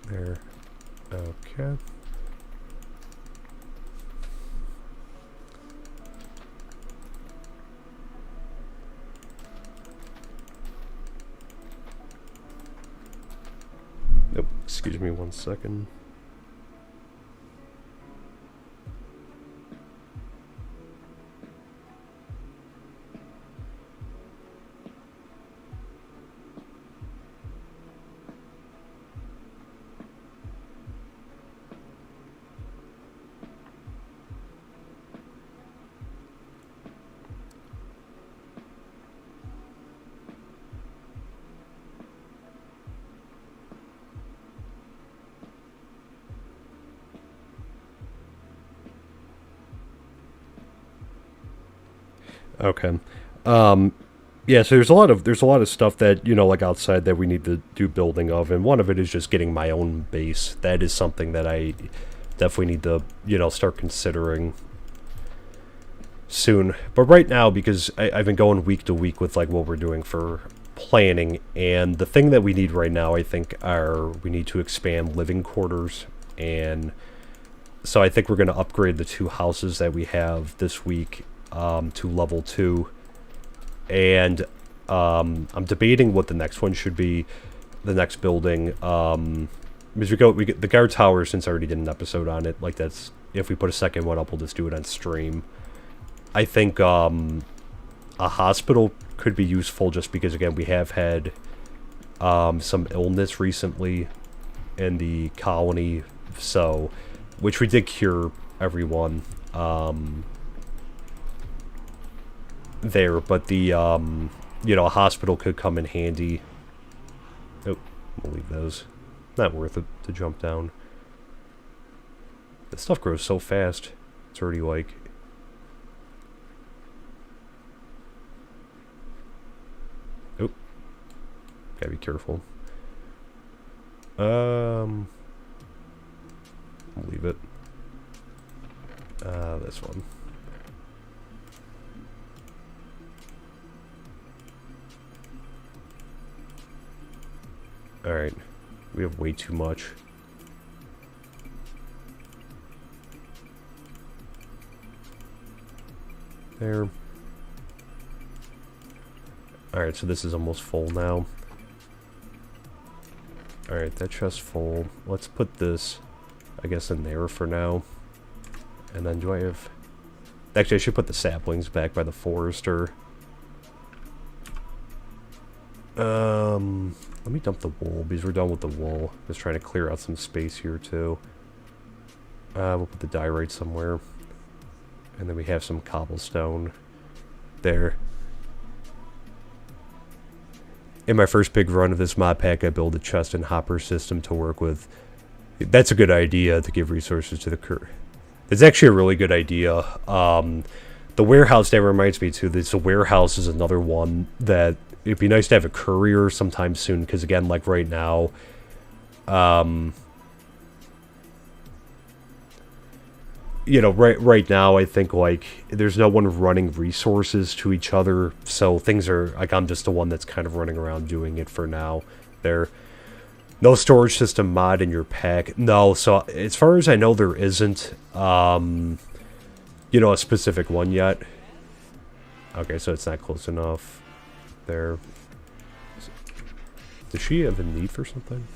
There. Okay. Oh, excuse me 1 second. Okay. Yeah, so there's a lot of stuff that, you know, like outside that we need to do building of, and one of it is just getting my own base. That is something that I definitely need to, you know, start considering soon. But right now, because I've been going week to week with, like, what we're doing for planning, and the thing that we need right now, I think, we need to expand living quarters, and so I think we're going to upgrade the 2 houses that we have this week to level 2, and I'm debating what the next one should be, the next building, because we get the guard tower, since I already did an episode on it, like, that's, if we put a second one up, we'll just do it on stream. I think a hospital could be useful, just because, again, we have had some illness recently in the colony, so, which we did cure everyone there, but the, you know, a hospital could come in handy. Oh, we'll leave those. Not worth it to jump down. This stuff grows so fast. It's already like... Oh. Gotta be careful. I'll leave it. This one. Alright. We have way too much. There. Alright, so this is almost full now. Alright, that chest's full. Let's put this, I guess, in there for now. And then do I have... Actually, I should put the saplings back by the forester. Let me dump the wool, because we're done with the wool. Just trying to clear out some space here, too. We'll put the diorite somewhere. And then we have some cobblestone there. In my first big run of this mod pack, I built a chest and hopper system to work with. That's a good idea, to give resources to the crew. It's actually a really good idea. The warehouse, that reminds me too, the warehouse is another one that it'd be nice to have a courier sometime soon, because again, like right now, you know, right now, I think, like, there's no one running resources to each other, so things are, like, I'm just the one that's kind of running around doing it for now. There. No storage system mod in your pack. No, so as far as I know, there isn't, you know, a specific one yet. Okay, so it's not close enough. There. Does she have a need for something?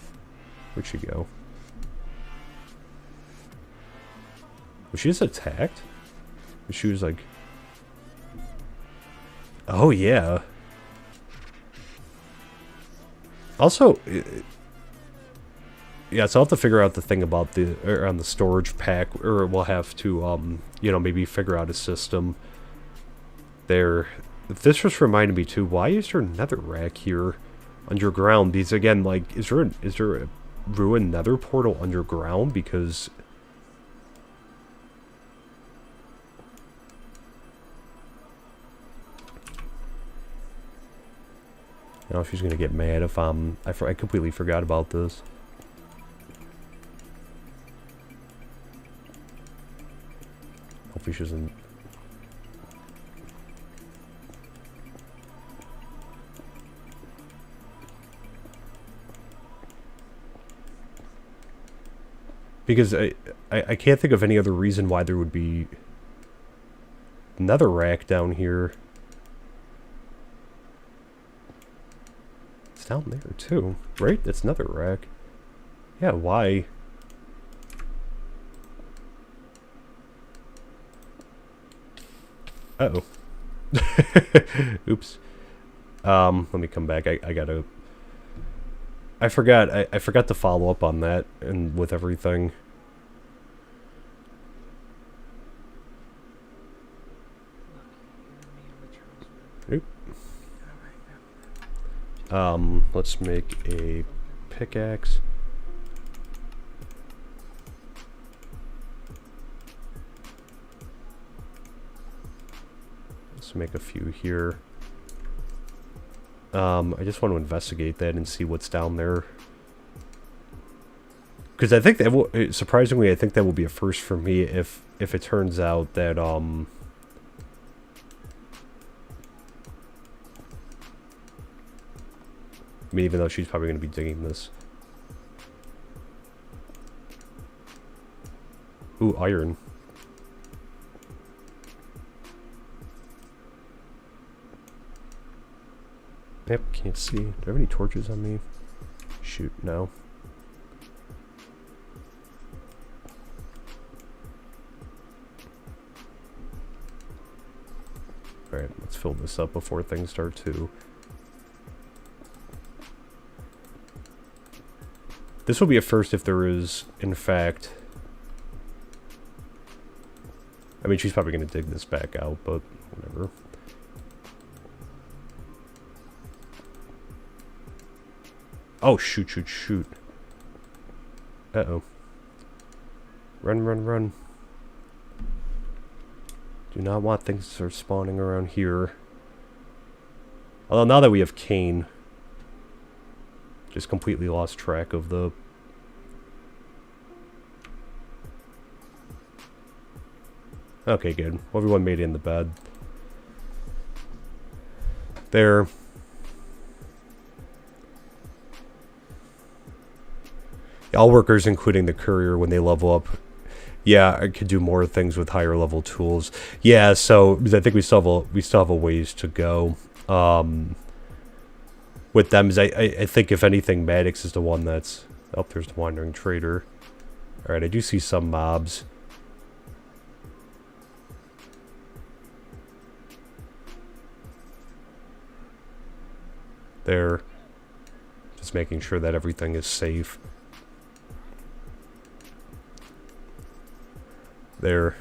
Where'd she go? Was she just attacked? She was like... Oh, yeah. Also... yeah, so I'll have to figure out the thing about the... on the storage pack, or we'll have to, you know, maybe figure out a system there. This just reminded me, too, why is there nether rack here underground? These, again, like, is there a ruined nether portal underground? Because... Now she's gonna get mad if I completely forgot about this. Hopefully she doesn't. Because I can't think of any other reason why there would be another rack down here. Down there too, right? It's another rack. Yeah, why? Uh-oh. Oops. Let me come back. I gotta... I forgot to follow up on that and with everything. Oop. Let's make a pickaxe. Let's make a few here. I just want to investigate that and see what's down there. Because I think that will, surprisingly, I think that will be a first for me if it turns out that, I mean, even though she's probably going to be digging this. Ooh, iron. Yep, can't see. Do I have any torches on me? Shoot, no. Alright, let's fill this up before things start to... This will be a first if there is, in fact... I mean, she's probably going to dig this back out, but whatever. Oh, shoot, shoot, shoot. Uh-oh. Run, run, run. Do not want things to start spawning around here. Although now that we have Kane, just completely lost track of the... Okay, good. Everyone made it in the bed. There. All workers, including the courier, when they level up, yeah, I could do more things with higher level tools. Yeah, so I think we still have a ways to go. With them, I think if anything, Maddox is the one that's... Oh, there's the Wandering Trader. Alright, I do see some mobs. There. Just making sure that everything is safe. There.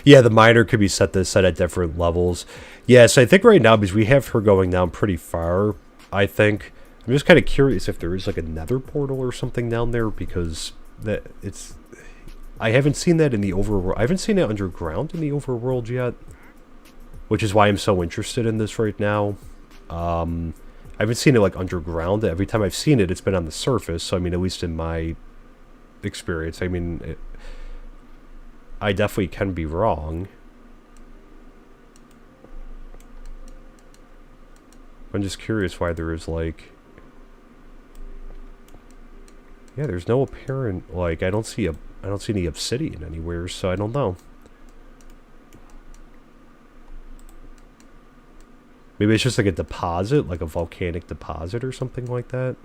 Yeah, the miner could be set at different levels. Yeah, so I think right now, because we have her going down pretty far, I think. I'm just kind of curious if there is like a nether portal or something down there, because that it's... I haven't seen that in the overworld. I haven't seen it underground in the overworld yet, which is why I'm so interested in this right now. I haven't seen it like underground. Every time I've seen it, it's been on the surface. So I mean, at least in my experience, I mean, I definitely can be wrong. I'm just curious why there is like... Yeah, there's no apparent, like, I don't see any obsidian anywhere, so I don't know. Maybe it's just like a deposit, like a volcanic deposit or something like that.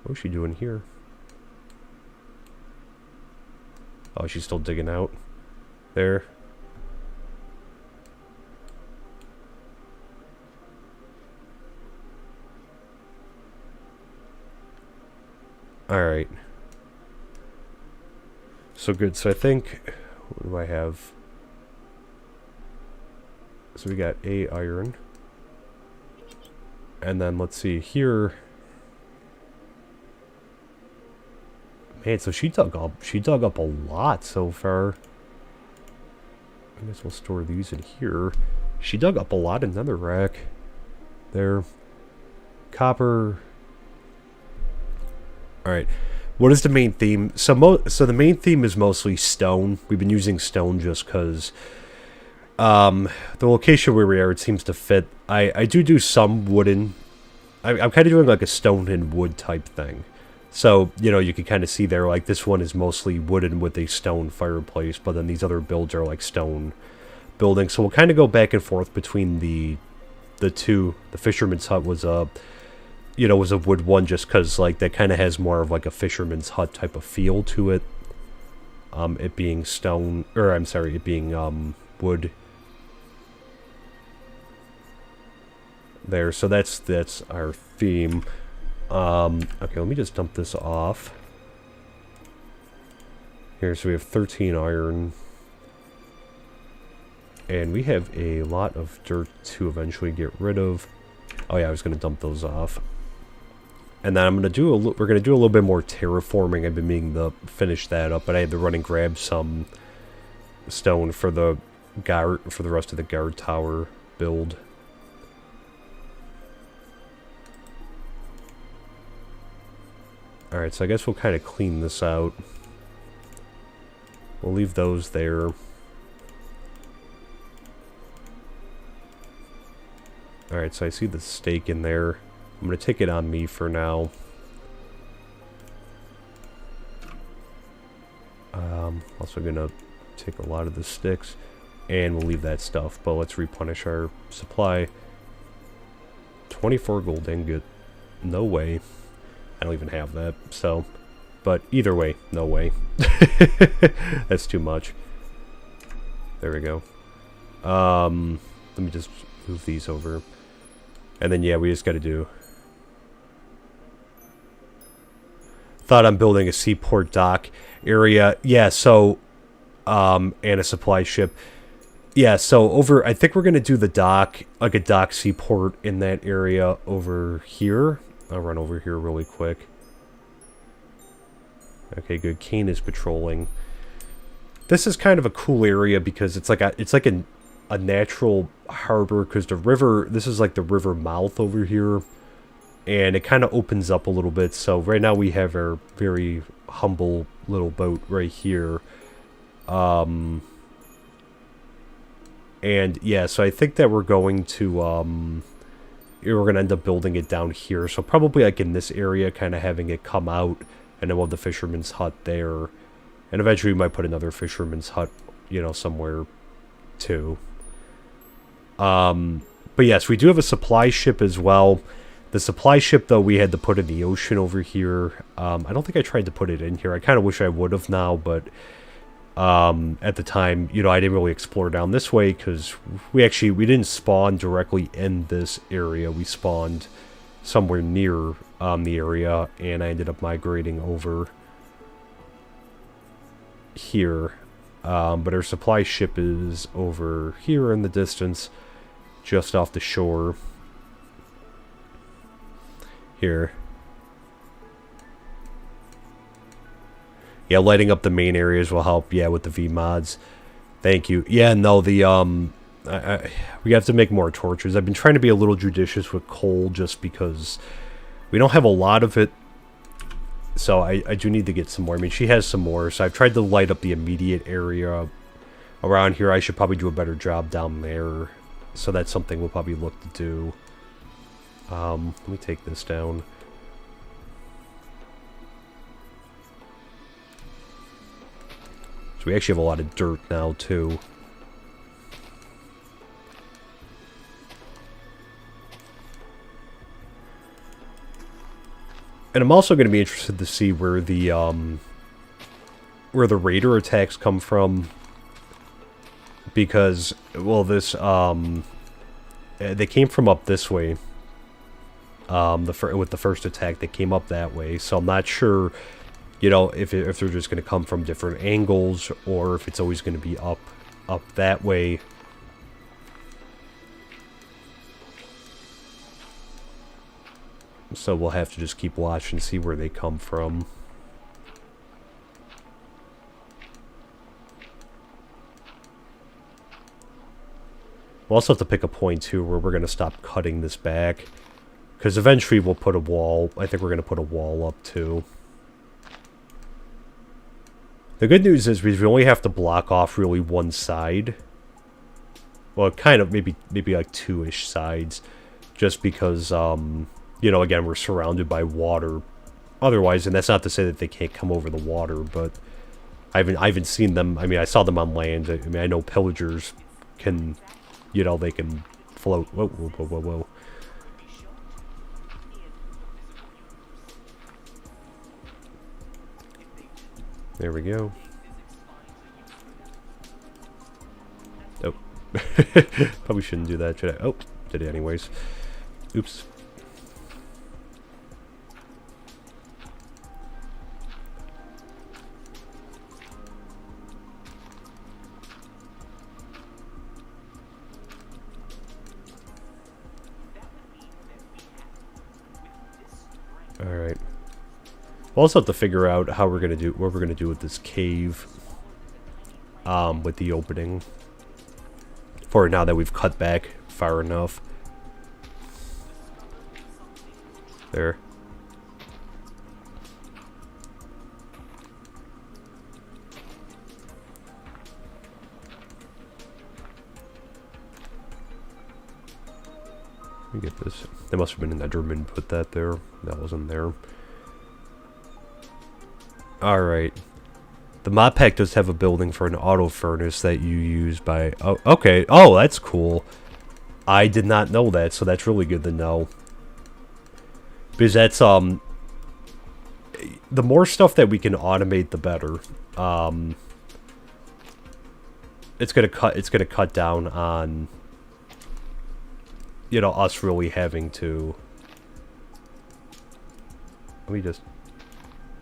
What's she doing here? Oh, she's still digging out. There. Alright. So good. So I think... What do I have? So we got a iron. And then let's see here. Man, so she dug up a lot so far. I guess we'll store these in here. She dug up a lot in netherrack. There. Copper. Alright. What is the main theme? So the main theme is mostly stone. We've been using stone just because the location where we are, it seems to fit. I do some wooden. I'm kind of doing like a stone and wood type thing. So, you know, you can kind of see there, like, this one is mostly wooden with a stone fireplace, but then these other builds are, like, stone buildings. So we'll kind of go back and forth between the two. The fisherman's hut was a, you know, was a wood one just because, like, that kind of has more of, like, a fisherman's hut type of feel to it. It being stone, or, I'm sorry, it being, wood. There, so that's our theme. Okay, let me just dump this off. Here, so we have 13 iron. And we have a lot of dirt to eventually get rid of. Oh yeah, I was going to dump those off. And then we're going to do a little bit more terraforming. I've been meaning to finish that up, but I had to run and grab some stone for the rest of the guard tower build. Alright, so I guess we'll kind of clean this out. We'll leave those there. Alright, so I see the steak in there. I'm going to take it on me for now. Also going to take a lot of the sticks. And we'll leave that stuff, but let's replenish our supply. 24 gold ingot. No way. I don't even have that, so... But either way, no way. That's too much. There we go. Let me just move these over. And then, yeah, we just gotta do... Thought I'm building a seaport dock area. Yeah, so... and a supply ship. Yeah, so over... I think we're gonna do the dock, like a dock seaport in that area over here. I'll run over here really quick. Okay, good. Kane is patrolling. this is kind of a cool area because it's like a natural harbor, because the river, this is like the river mouth over here, and it kind of opens up a little bit. So right now we have our very humble little boat right here. And yeah, so I think that we're going to we're gonna end up building it down here. So probably like in this area, kind of having it come out, and then we'll have the fisherman's hut there, and eventually we might put another fisherman's hut, you know, somewhere too. But yes, we do have a supply ship as well. The supply ship, though, we had to put in the ocean over here. I don't think I tried to put it in here. I kind of wish I would have now, but at the time, you know, I didn't really explore down this way because we didn't spawn directly in this area. We spawned somewhere near the area, and I ended up migrating over here. But our supply ship is over here in the distance, just off the shore. Here. Yeah, lighting up the main areas will help, yeah, with the VMods. Thank you. Yeah, no, the, we have to make more torches. I've been trying to be a little judicious with coal just because we don't have a lot of it. So I do need to get some more. I mean, she has some more, so I've tried to light up the immediate area around here. I should probably do a better job down there. So that's something we'll probably look to do. Let me take this down. So we actually have a lot of dirt now, too. And I'm also going to be interested to see where the raider attacks come from. Because, well, this, they came from up this way. With the first attack, they came up that way. So I'm not sure, you know, if they're just going to come from different angles, or if it's always going to be up that way. So we'll have to just keep watching and see where they come from. We'll also have to pick a point, too, where we're going to stop cutting this back. Because eventually we'll put a wall. I think we're going to put a wall up, too. The good news is we only have to block off really one side. Well, kind of, maybe like two-ish sides. Just because, you know, again, we're surrounded by water. Otherwise, and that's not to say that they can't come over the water, but I haven't seen them. I mean, I saw them on land. I mean, I know pillagers can, you know, they can float. Whoa, whoa, whoa, whoa, whoa. There we go. Oh. Probably shouldn't do that, should I? Oh, did it anyways. Oops. Alright. We'll also have to figure out how we're gonna do what we're gonna do with this cave. With the opening. For now that we've cut back far enough. There. Let me get this. That must have been an Enderman put that there. That wasn't there. Alright. The mod pack does have a building for an auto furnace that you use by... Oh, okay. Oh, that's cool. I did not know that, so that's really good to know. Because that's, the more stuff that we can automate, the better. It's gonna cut down on, you know, us really having to... Let me just...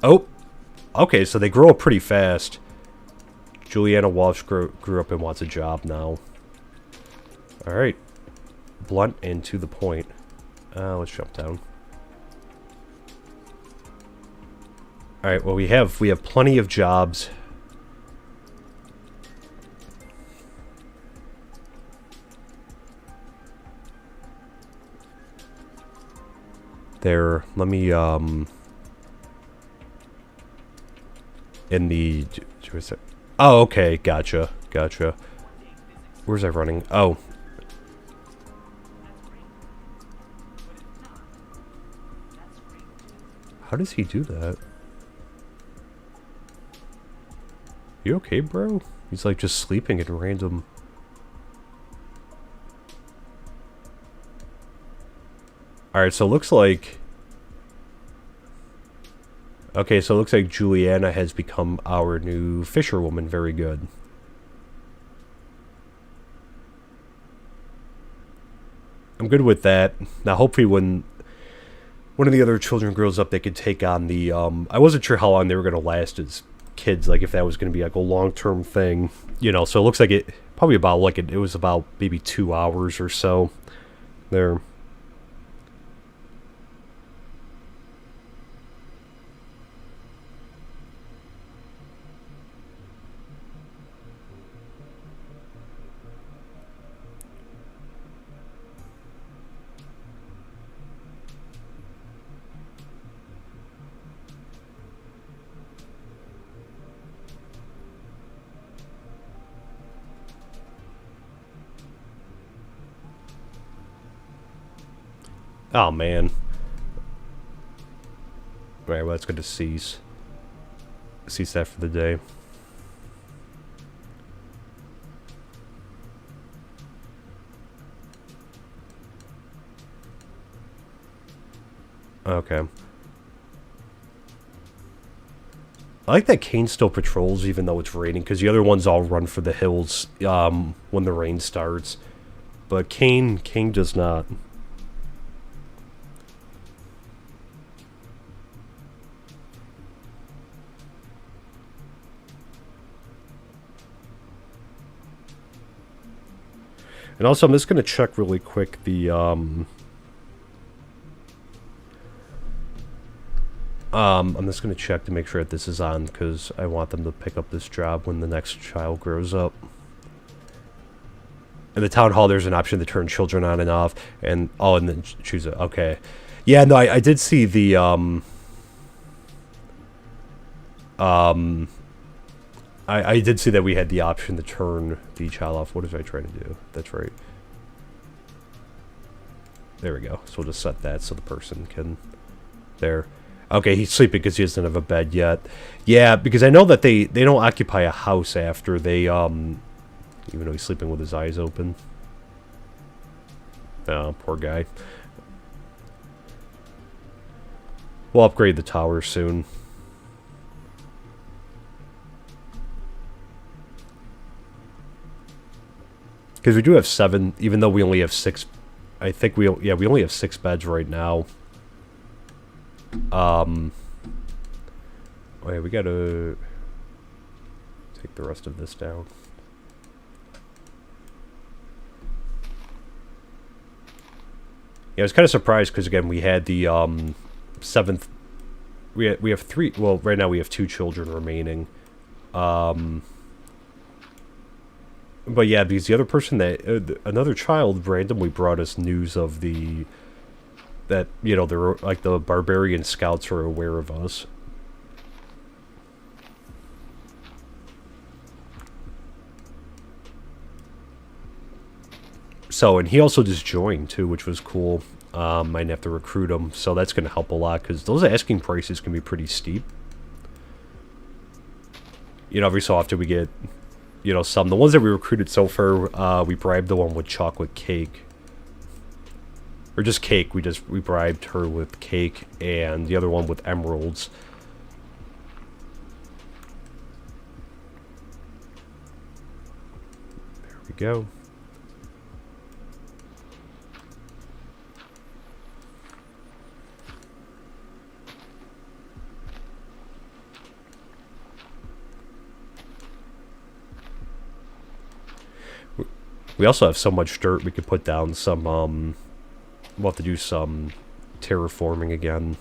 Oh! Okay, so they grow up pretty fast. Juliana Walsh grew up and wants a job now. Alright. Blunt and to the point. Let's jump down. Alright, well we have plenty of jobs. There, let me, in the... Oh, okay, gotcha, gotcha. Where's that running? Oh. How does he do that? You okay, bro? He's like just sleeping at random... Alright, so it looks like... Okay, so it looks like Juliana has become our new fisherwoman. Very good. I'm good with that. Now, hopefully when one of the other children grows up, they could take on the... I wasn't sure how long they were going to last as kids, like if that was going to be like a long-term thing. You know, so it looks like it... Probably about, like, it was about maybe 2 hours or so. There. Oh, man. Alright, well, that's good to cease. Cease that for the day. Okay. I like that Kane still patrols even though it's raining, because the other ones all run for the hills when the rain starts. But Kane does not. And also, I'm just going to check really quick the, I'm just going to check to make sure that this is on, because I want them to pick up this job when the next child grows up. In the town hall, there's an option to turn children on and off, and, oh, and then choose it. Okay. Yeah, no, I did see the, I did see that we had the option to turn the child off. What was I trying to do? That's right. There we go. So we'll just set that so the person can... There. Okay, he's sleeping because he doesn't have a bed yet. Yeah, because I know that they don't occupy a house after they, even though he's sleeping with his eyes open. Oh, poor guy. We'll upgrade the tower soon. Because we do have 7, even though we only have 6. I think we only have 6 beds right now. Oh yeah, we gotta take the rest of this down. Yeah, I was kind of surprised because again we had the 7th. We have 3. Well, right now we have 2 children remaining. But yeah, because the other person that another child randomly brought us news of that you know they're like the barbarian scouts are aware of us. So, and he also just joined too, which was cool. Might have to recruit him, so that's going to help a lot because those asking prices can be pretty steep. You know, every so often we get, you know, some. The ones that we recruited so far, we bribed the one with chocolate cake. Or just cake. We bribed her with cake, and the other one with emeralds. There we go. We also have so much dirt we could put down some, we'll have to do some terraforming again.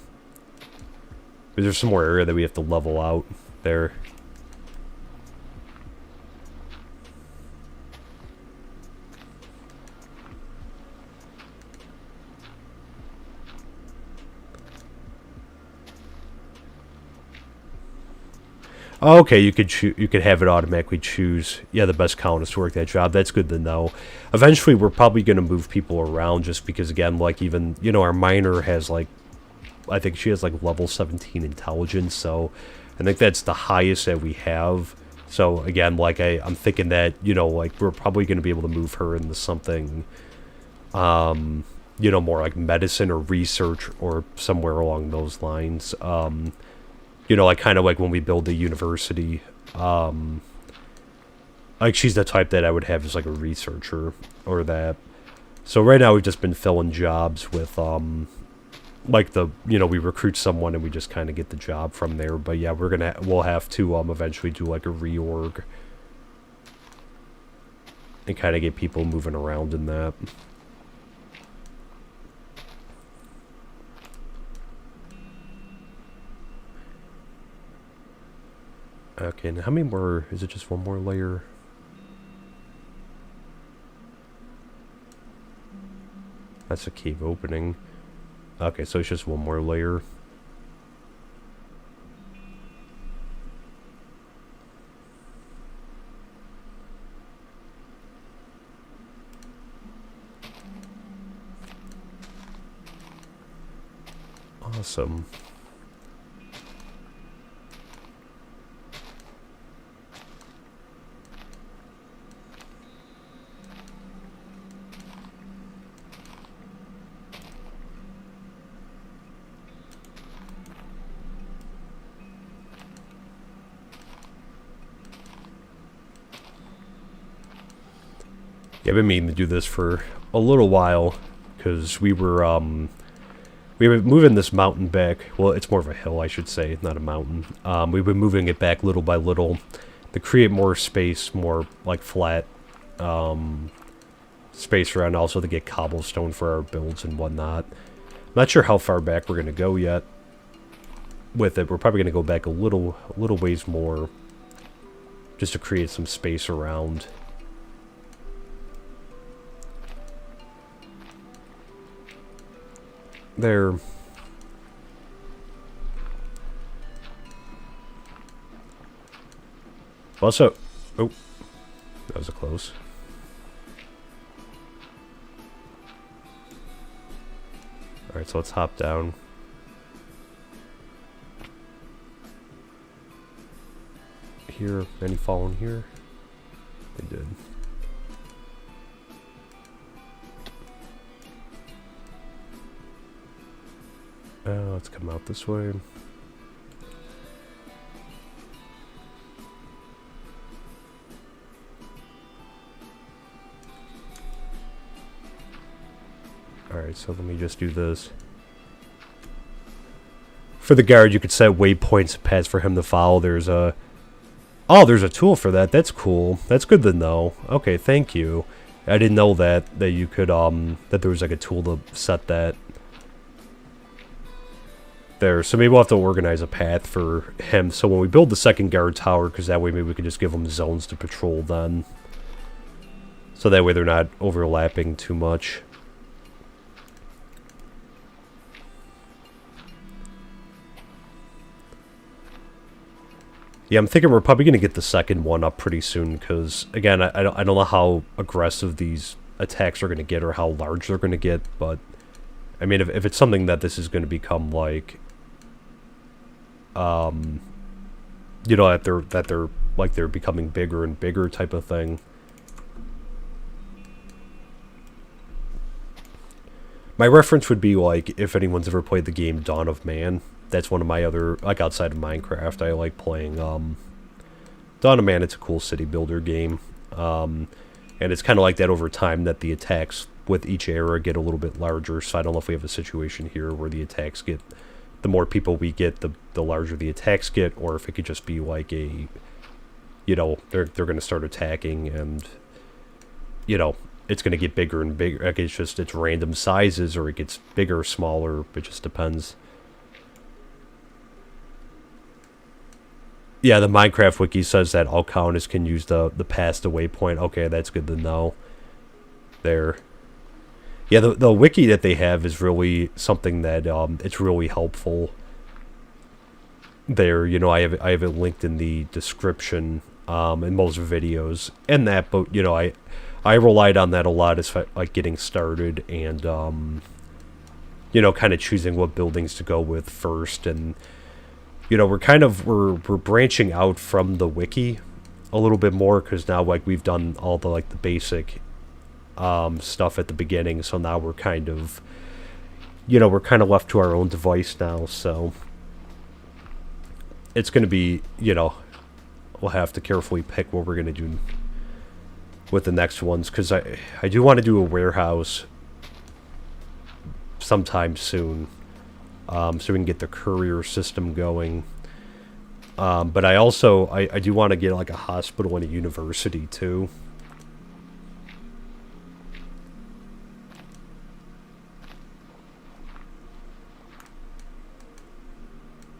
There's some more area that we have to level out there. Oh, okay, you could you could have it automatically choose, yeah, the best colonist to work that job. That's good to know. Eventually, we're probably going to move people around just because, again, like, even, you know, our miner has, like, I think she has, like, level 17 intelligence, so I think that's the highest that we have. So, again, like, I'm thinking that, you know, like, we're probably going to be able to move her into something, you know, more like medicine or research or somewhere along those lines. You know, like, kind of like when we build the university, like, she's the type that I would have as, like, a researcher or that. So right now we've just been filling jobs with, like, you know, we recruit someone and we just kind of get the job from there. But yeah, we'll have to, eventually do, like, a reorg and kind of get people moving around in that. Okay, now how many more? Is it just one more layer? That's a cave opening. Okay, so it's just one more layer. Awesome. Yeah, I've been meaning to do this for a little while, because we were moving this mountain back. Well, it's more of a hill, I should say, not a mountain. We've been moving it back little by little to create more space, more, like, flat space around, also to get cobblestone for our builds and whatnot. I'm not sure how far back we're going to go yet with it. We're probably going to go back a little ways more just to create some space around. There. Also, oh, that was a close. Alright, so let's hop down. Here, any fallen here? They did. Let's come out this way. Alright, so let me just do this. For the guard, you could set waypoints and paths for him to follow. There's a... Oh, there's a tool for that. That's cool. That's good to know. Okay, thank you. I didn't know that you could, that there was, like, a tool to set that. There, so maybe we'll have to organize a path for him, so when we build the second guard tower, because that way maybe we can just give them zones to patrol then. So that way they're not overlapping too much. Yeah, I'm thinking we're probably going to get the second one up pretty soon, because, again, I don't know how aggressive these attacks are going to get or how large they're going to get, but, I mean, if it's something that this is going to become, like, you know, that they're becoming bigger and bigger type of thing. My reference would be, like, if anyone's ever played the game Dawn of Man. That's one of my other, like, outside of Minecraft, I like playing, Dawn of Man. It's a cool city builder game, and it's kind of like that over time, that the attacks with each era get a little bit larger, so I don't know if we have a situation here where the attacks get, the more people we get, the larger the attacks get, or if it could just be like a, you know, they're going to start attacking, and, you know, it's going to get bigger and bigger, like, it's random sizes, or it gets bigger or smaller, it just depends. Yeah, the Minecraft wiki says that all colonists can use the past to waypoint. Okay, that's good to know. There. Yeah, the wiki that they have is really something that, it's really helpful. there. You know, I have it linked in the description in most videos and that. But you know, I relied on that a lot as like getting started and you know, kind of choosing what buildings to go with first. And you know, we're branching out from the wiki a little bit more because now like we've done all the like the basic stuff at the beginning, so now we're kind of, you know, we're kind of left to our own device now. So it's going to be, you know, we'll have to carefully pick what we're going to do with the next ones because I do want to do a warehouse sometime soon, so we can get the courier system going. But I also I do want to get like a hospital and a university too.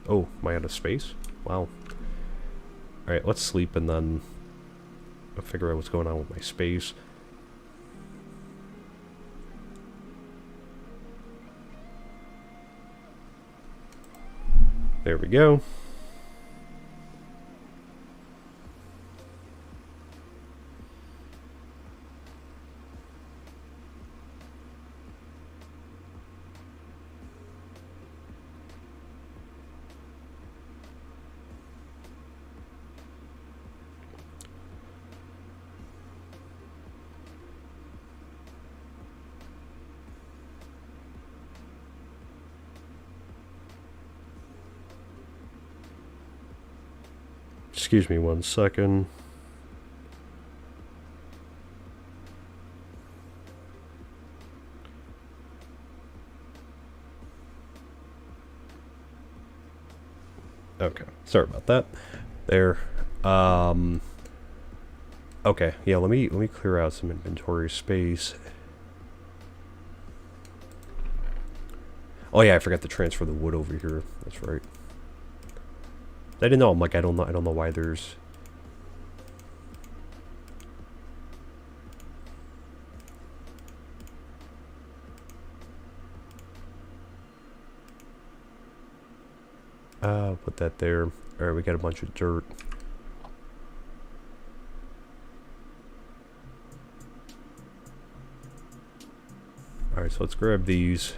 Oh, am I out of space? Wow. Alright, let's sleep and then I'll figure out what's going on with my space. There we go. Excuse me 1 second. Okay, sorry about that. There. Okay, yeah, let me clear out some inventory space. Oh yeah, I forgot to transfer the wood over here. That's right. I didn't know. I'm like, I don't know why there's. Put that there. All right, we got a bunch of dirt. All right, so let's grab these.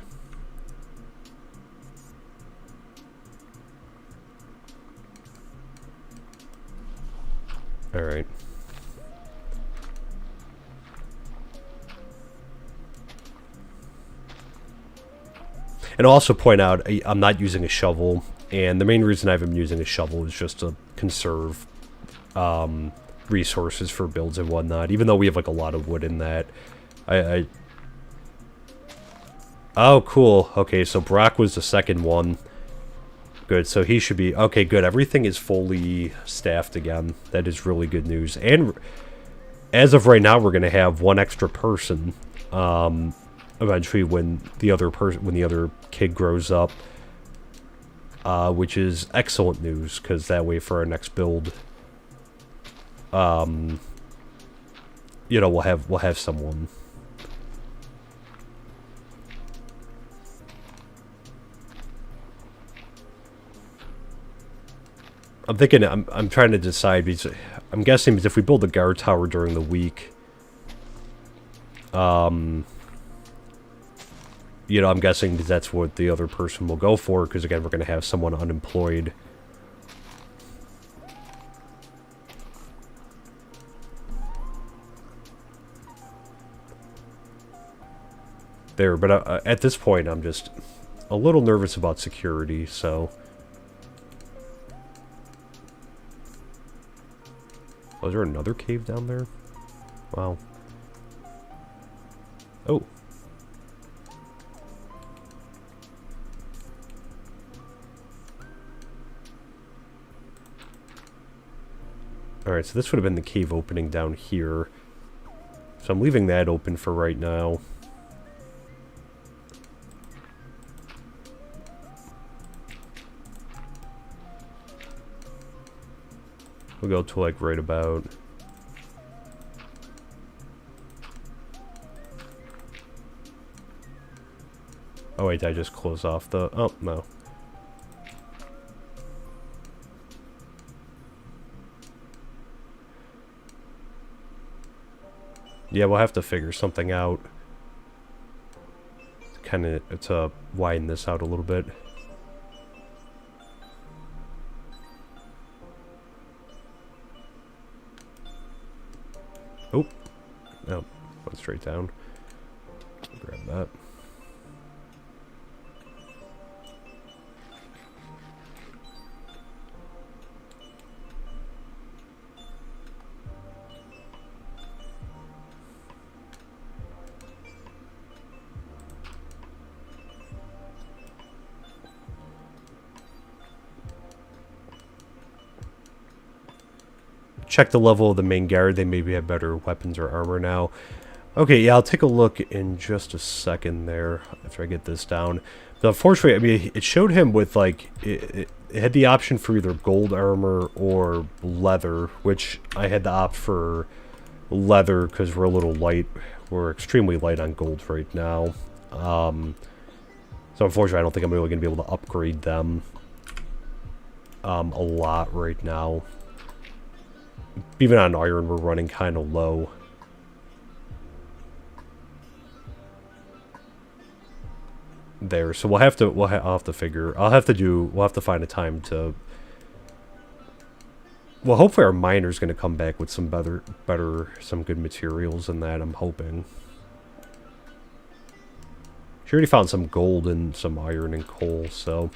All right. And I'll also point out, I'm not using a shovel, and the main reason I've been using a shovel is just to conserve resources for builds and whatnot, even though we have like a lot of wood in that. Oh, cool. Okay, so Brock was the second one. Good, so he should be... Okay, good. Everything is fully staffed again. That is really good news. And as of right now, we're going to have one extra person. Eventually, when the other kid grows up, which is excellent news, because that way for our next build, you know, we'll have someone. I'm thinking, I'm trying to decide, because I'm guessing because if we build a guard tower during the week, you know, I'm guessing that's what the other person will go for, because again, we're going to have someone unemployed. There, but at this point, I'm just a little nervous about security, so... Oh, is there another cave down there? Wow. Oh. Alright, so this would have been the cave opening down here. So I'm leaving that open for right now. We'll go to like right about... Oh wait, did I just close off the... Oh, no. Yeah, we'll have to figure something out. Kind of to widen this out a little bit. Oh, no, went straight down. Grab that. Check the level of the main guard. They maybe have better weapons or armor now. Okay, yeah, I'll take a look in just a second there after I get this down. But unfortunately, I mean, it showed him with, like, it had the option for either gold armor or leather, which I had to opt for leather because we're a little light. We're extremely light on gold right now. So unfortunately, I don't think I'm really going to be able to upgrade them a lot right now. Even on iron, we're running kind of low. There, so I'll have to figure. We'll have to find a time to. Well, hopefully our miner's going to come back with some some good materials in that. I'm hoping. She already found some gold and some iron and coal, so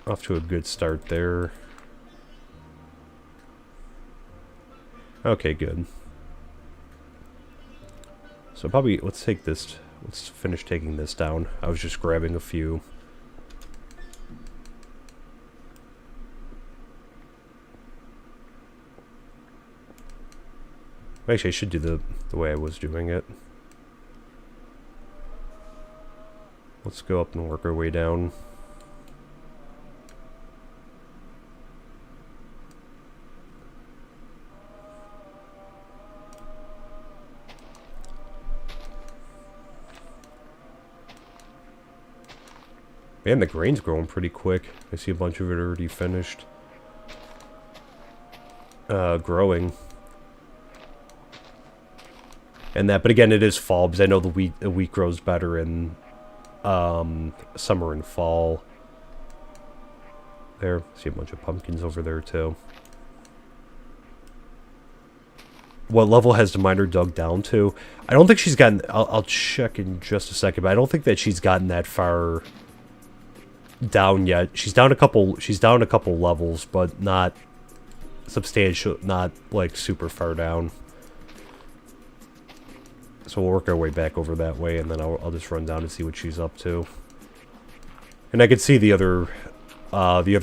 off to a good start there. Okay, good. So probably, let's take this, let's finish taking this down. I was just grabbing a few. Actually, I should do the way I was doing it. Let's go up and work our way down. Man, the grain's growing pretty quick. I see a bunch of it already finished. Growing. And that, but again, it is fall, because I know the wheat grows better in summer and fall. There, see a bunch of pumpkins over there too. What level has the miner dug down to? I don't think she's gotten. I'll check in just a second, but I don't think that she's gotten that far down yet. She's down a couple levels, but not substantial, not like super far down. So we'll work our way back over that way, and then I'll just run down and see what she's up to. And I could see the other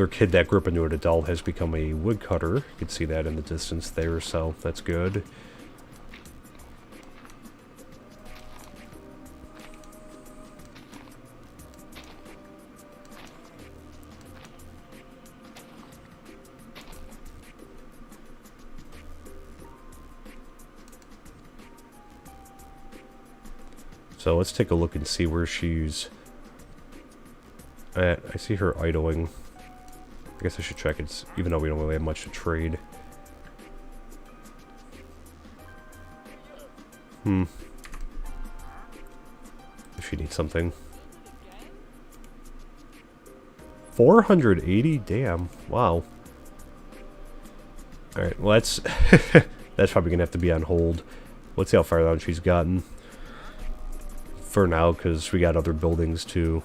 kid that grew up into an adult has become a woodcutter. You can see that in the distance there, so that's good. So let's take a look and see where she's at. I see her idling. I guess I should check it, even though we don't really have much to trade. If she needs something. 480? Damn. Wow. Alright, well that's... that's probably going to have to be on hold. Let's see how far down she's gotten. For now, because we got other buildings too.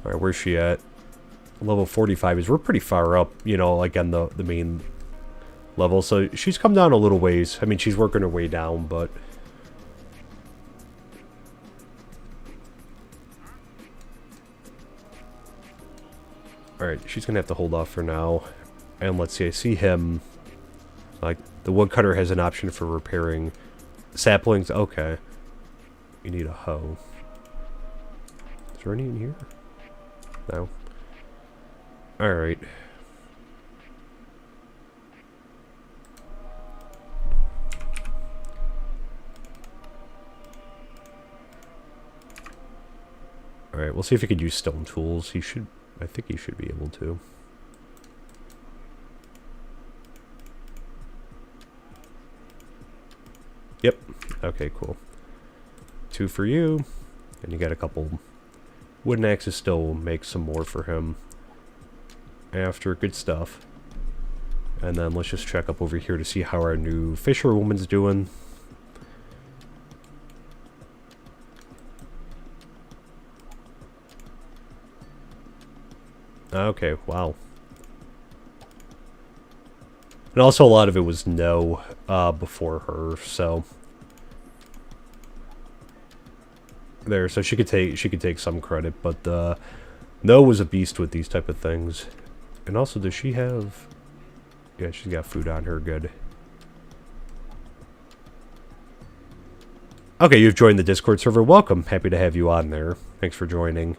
Alright, where's she at? Level 45 is, we're pretty far up, you know, like on the main level. So she's come down a little ways. I mean, she's working her way down, but... Alright, she's gonna have to hold off for now. And let's see, I see him... Like, the woodcutter has an option for repairing saplings. Okay. You need a hoe. Is there any in here? No. Alright. Alright, we'll see if he could use stone tools. He should... I think he should be able to. Okay, cool. 2 for you. And you got a couple wooden axes still. We'll make some more for him after. Good stuff. And then let's just check up over here to see how our new fisherwoman's doing. Okay, wow. And also a lot of it was no before her, so there. So she could take some credit, but no was a beast with these type of things. And also, does she have? Yeah, she's got food on her. Good. Okay, you've joined the Discord server. Welcome. Happy to have you on there. Thanks for joining.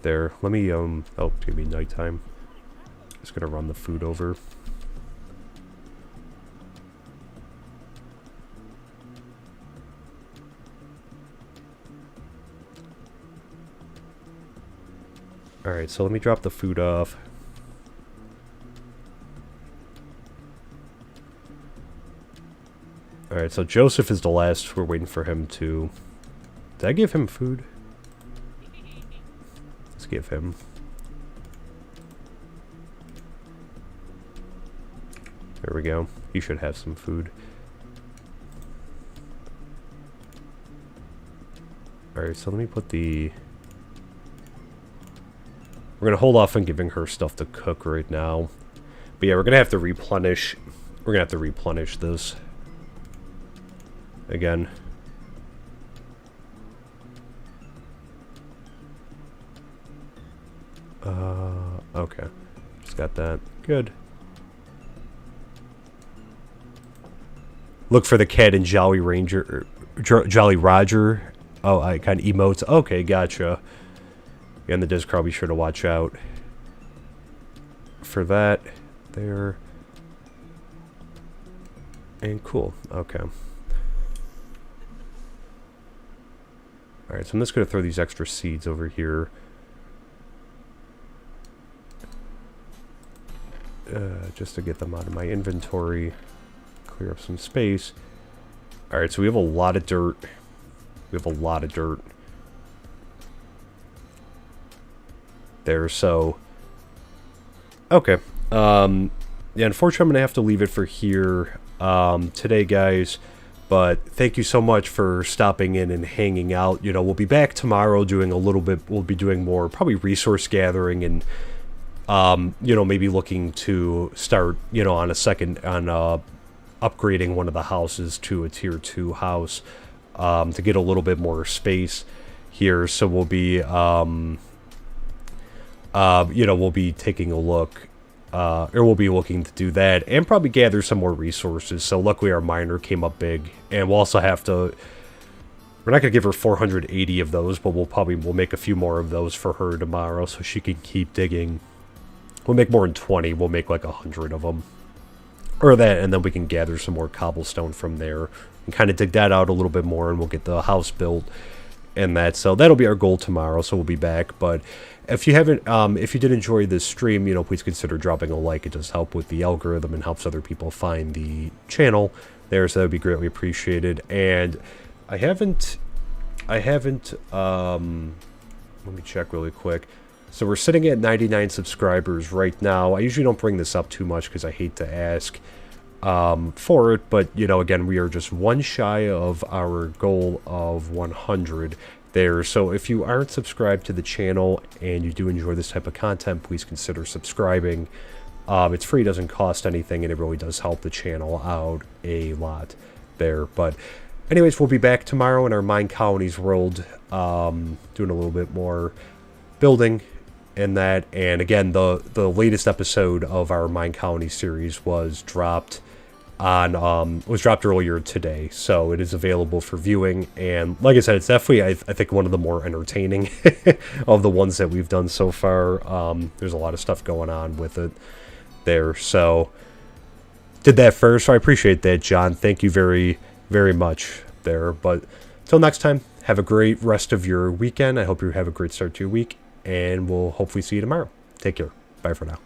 There. Let me oh, it's gonna be nighttime. Just gonna run the food over. Alright, so let me drop the food off. Alright, so Joseph is the last. We're waiting for him to... Did I give him food? Let's give him... There we go. He should have some food. Alright, so let me put the... We're going to hold off on giving her stuff to cook right now. But yeah, we're going to have to replenish... We're going to have to replenish this. Again. Okay. Just got that. Good. Look for the cat in Jolly Ranger... Jolly Roger. Oh, I kind of emotes. Okay, gotcha. Yeah, in the Discord, I'll be sure to watch out for that. There. And cool. Okay. Alright, so I'm just going to throw these extra seeds over here. Just to get them out of my inventory. Clear up some space. Alright, so we have a lot of dirt. We have a lot of dirt. There, so... Okay. Yeah, unfortunately, I'm going to have to leave it for here today, guys. But thank you so much for stopping in and hanging out. You know, we'll be back tomorrow doing a little bit... We'll be doing more, probably resource gathering and... you know, maybe looking to start, you know, on a second... on upgrading one of the houses to a tier 2 house to get a little bit more space here. So we'll be, you know, we'll be taking a look, or we'll be looking to do that and probably gather some more resources. So luckily our miner came up big, and we'll also have to, we're not going to give her 480 of those, but we'll make a few more of those for her tomorrow so she can keep digging. We'll make more than 20. We'll make like 100 of them. Or that, and then we can gather some more cobblestone from there and kind of dig that out a little bit more, and we'll get the house built and that. So that'll be our goal tomorrow, so we'll be back. But if you haven't, if you did enjoy this stream, you know, please consider dropping a like. It does help with the algorithm and helps other people find the channel there, so that would be greatly appreciated. And I haven't, let me check really quick. So we're sitting at 99 subscribers right now. I usually don't bring this up too much because I hate to ask for it. But, you know, again, we are just one shy of our goal of 100 there. So if you aren't subscribed to the channel and you do enjoy this type of content, please consider subscribing. It's free, doesn't cost anything, and it really does help the channel out a lot there. But anyways, we'll be back tomorrow in our MineColonies world, doing a little bit more building and that. And again, the latest episode of our MineColonies series was dropped on earlier today, so it is available for viewing. And like I said, it's definitely I think one of the more entertaining of the ones that we've done so far. There's a lot of stuff going on with it there, so did that first, so I appreciate that, John. Thank you very, very much there. But until next time, have a great rest of your weekend. I hope you have a great start to your week, and we'll hopefully see you tomorrow. Take care. Bye for now.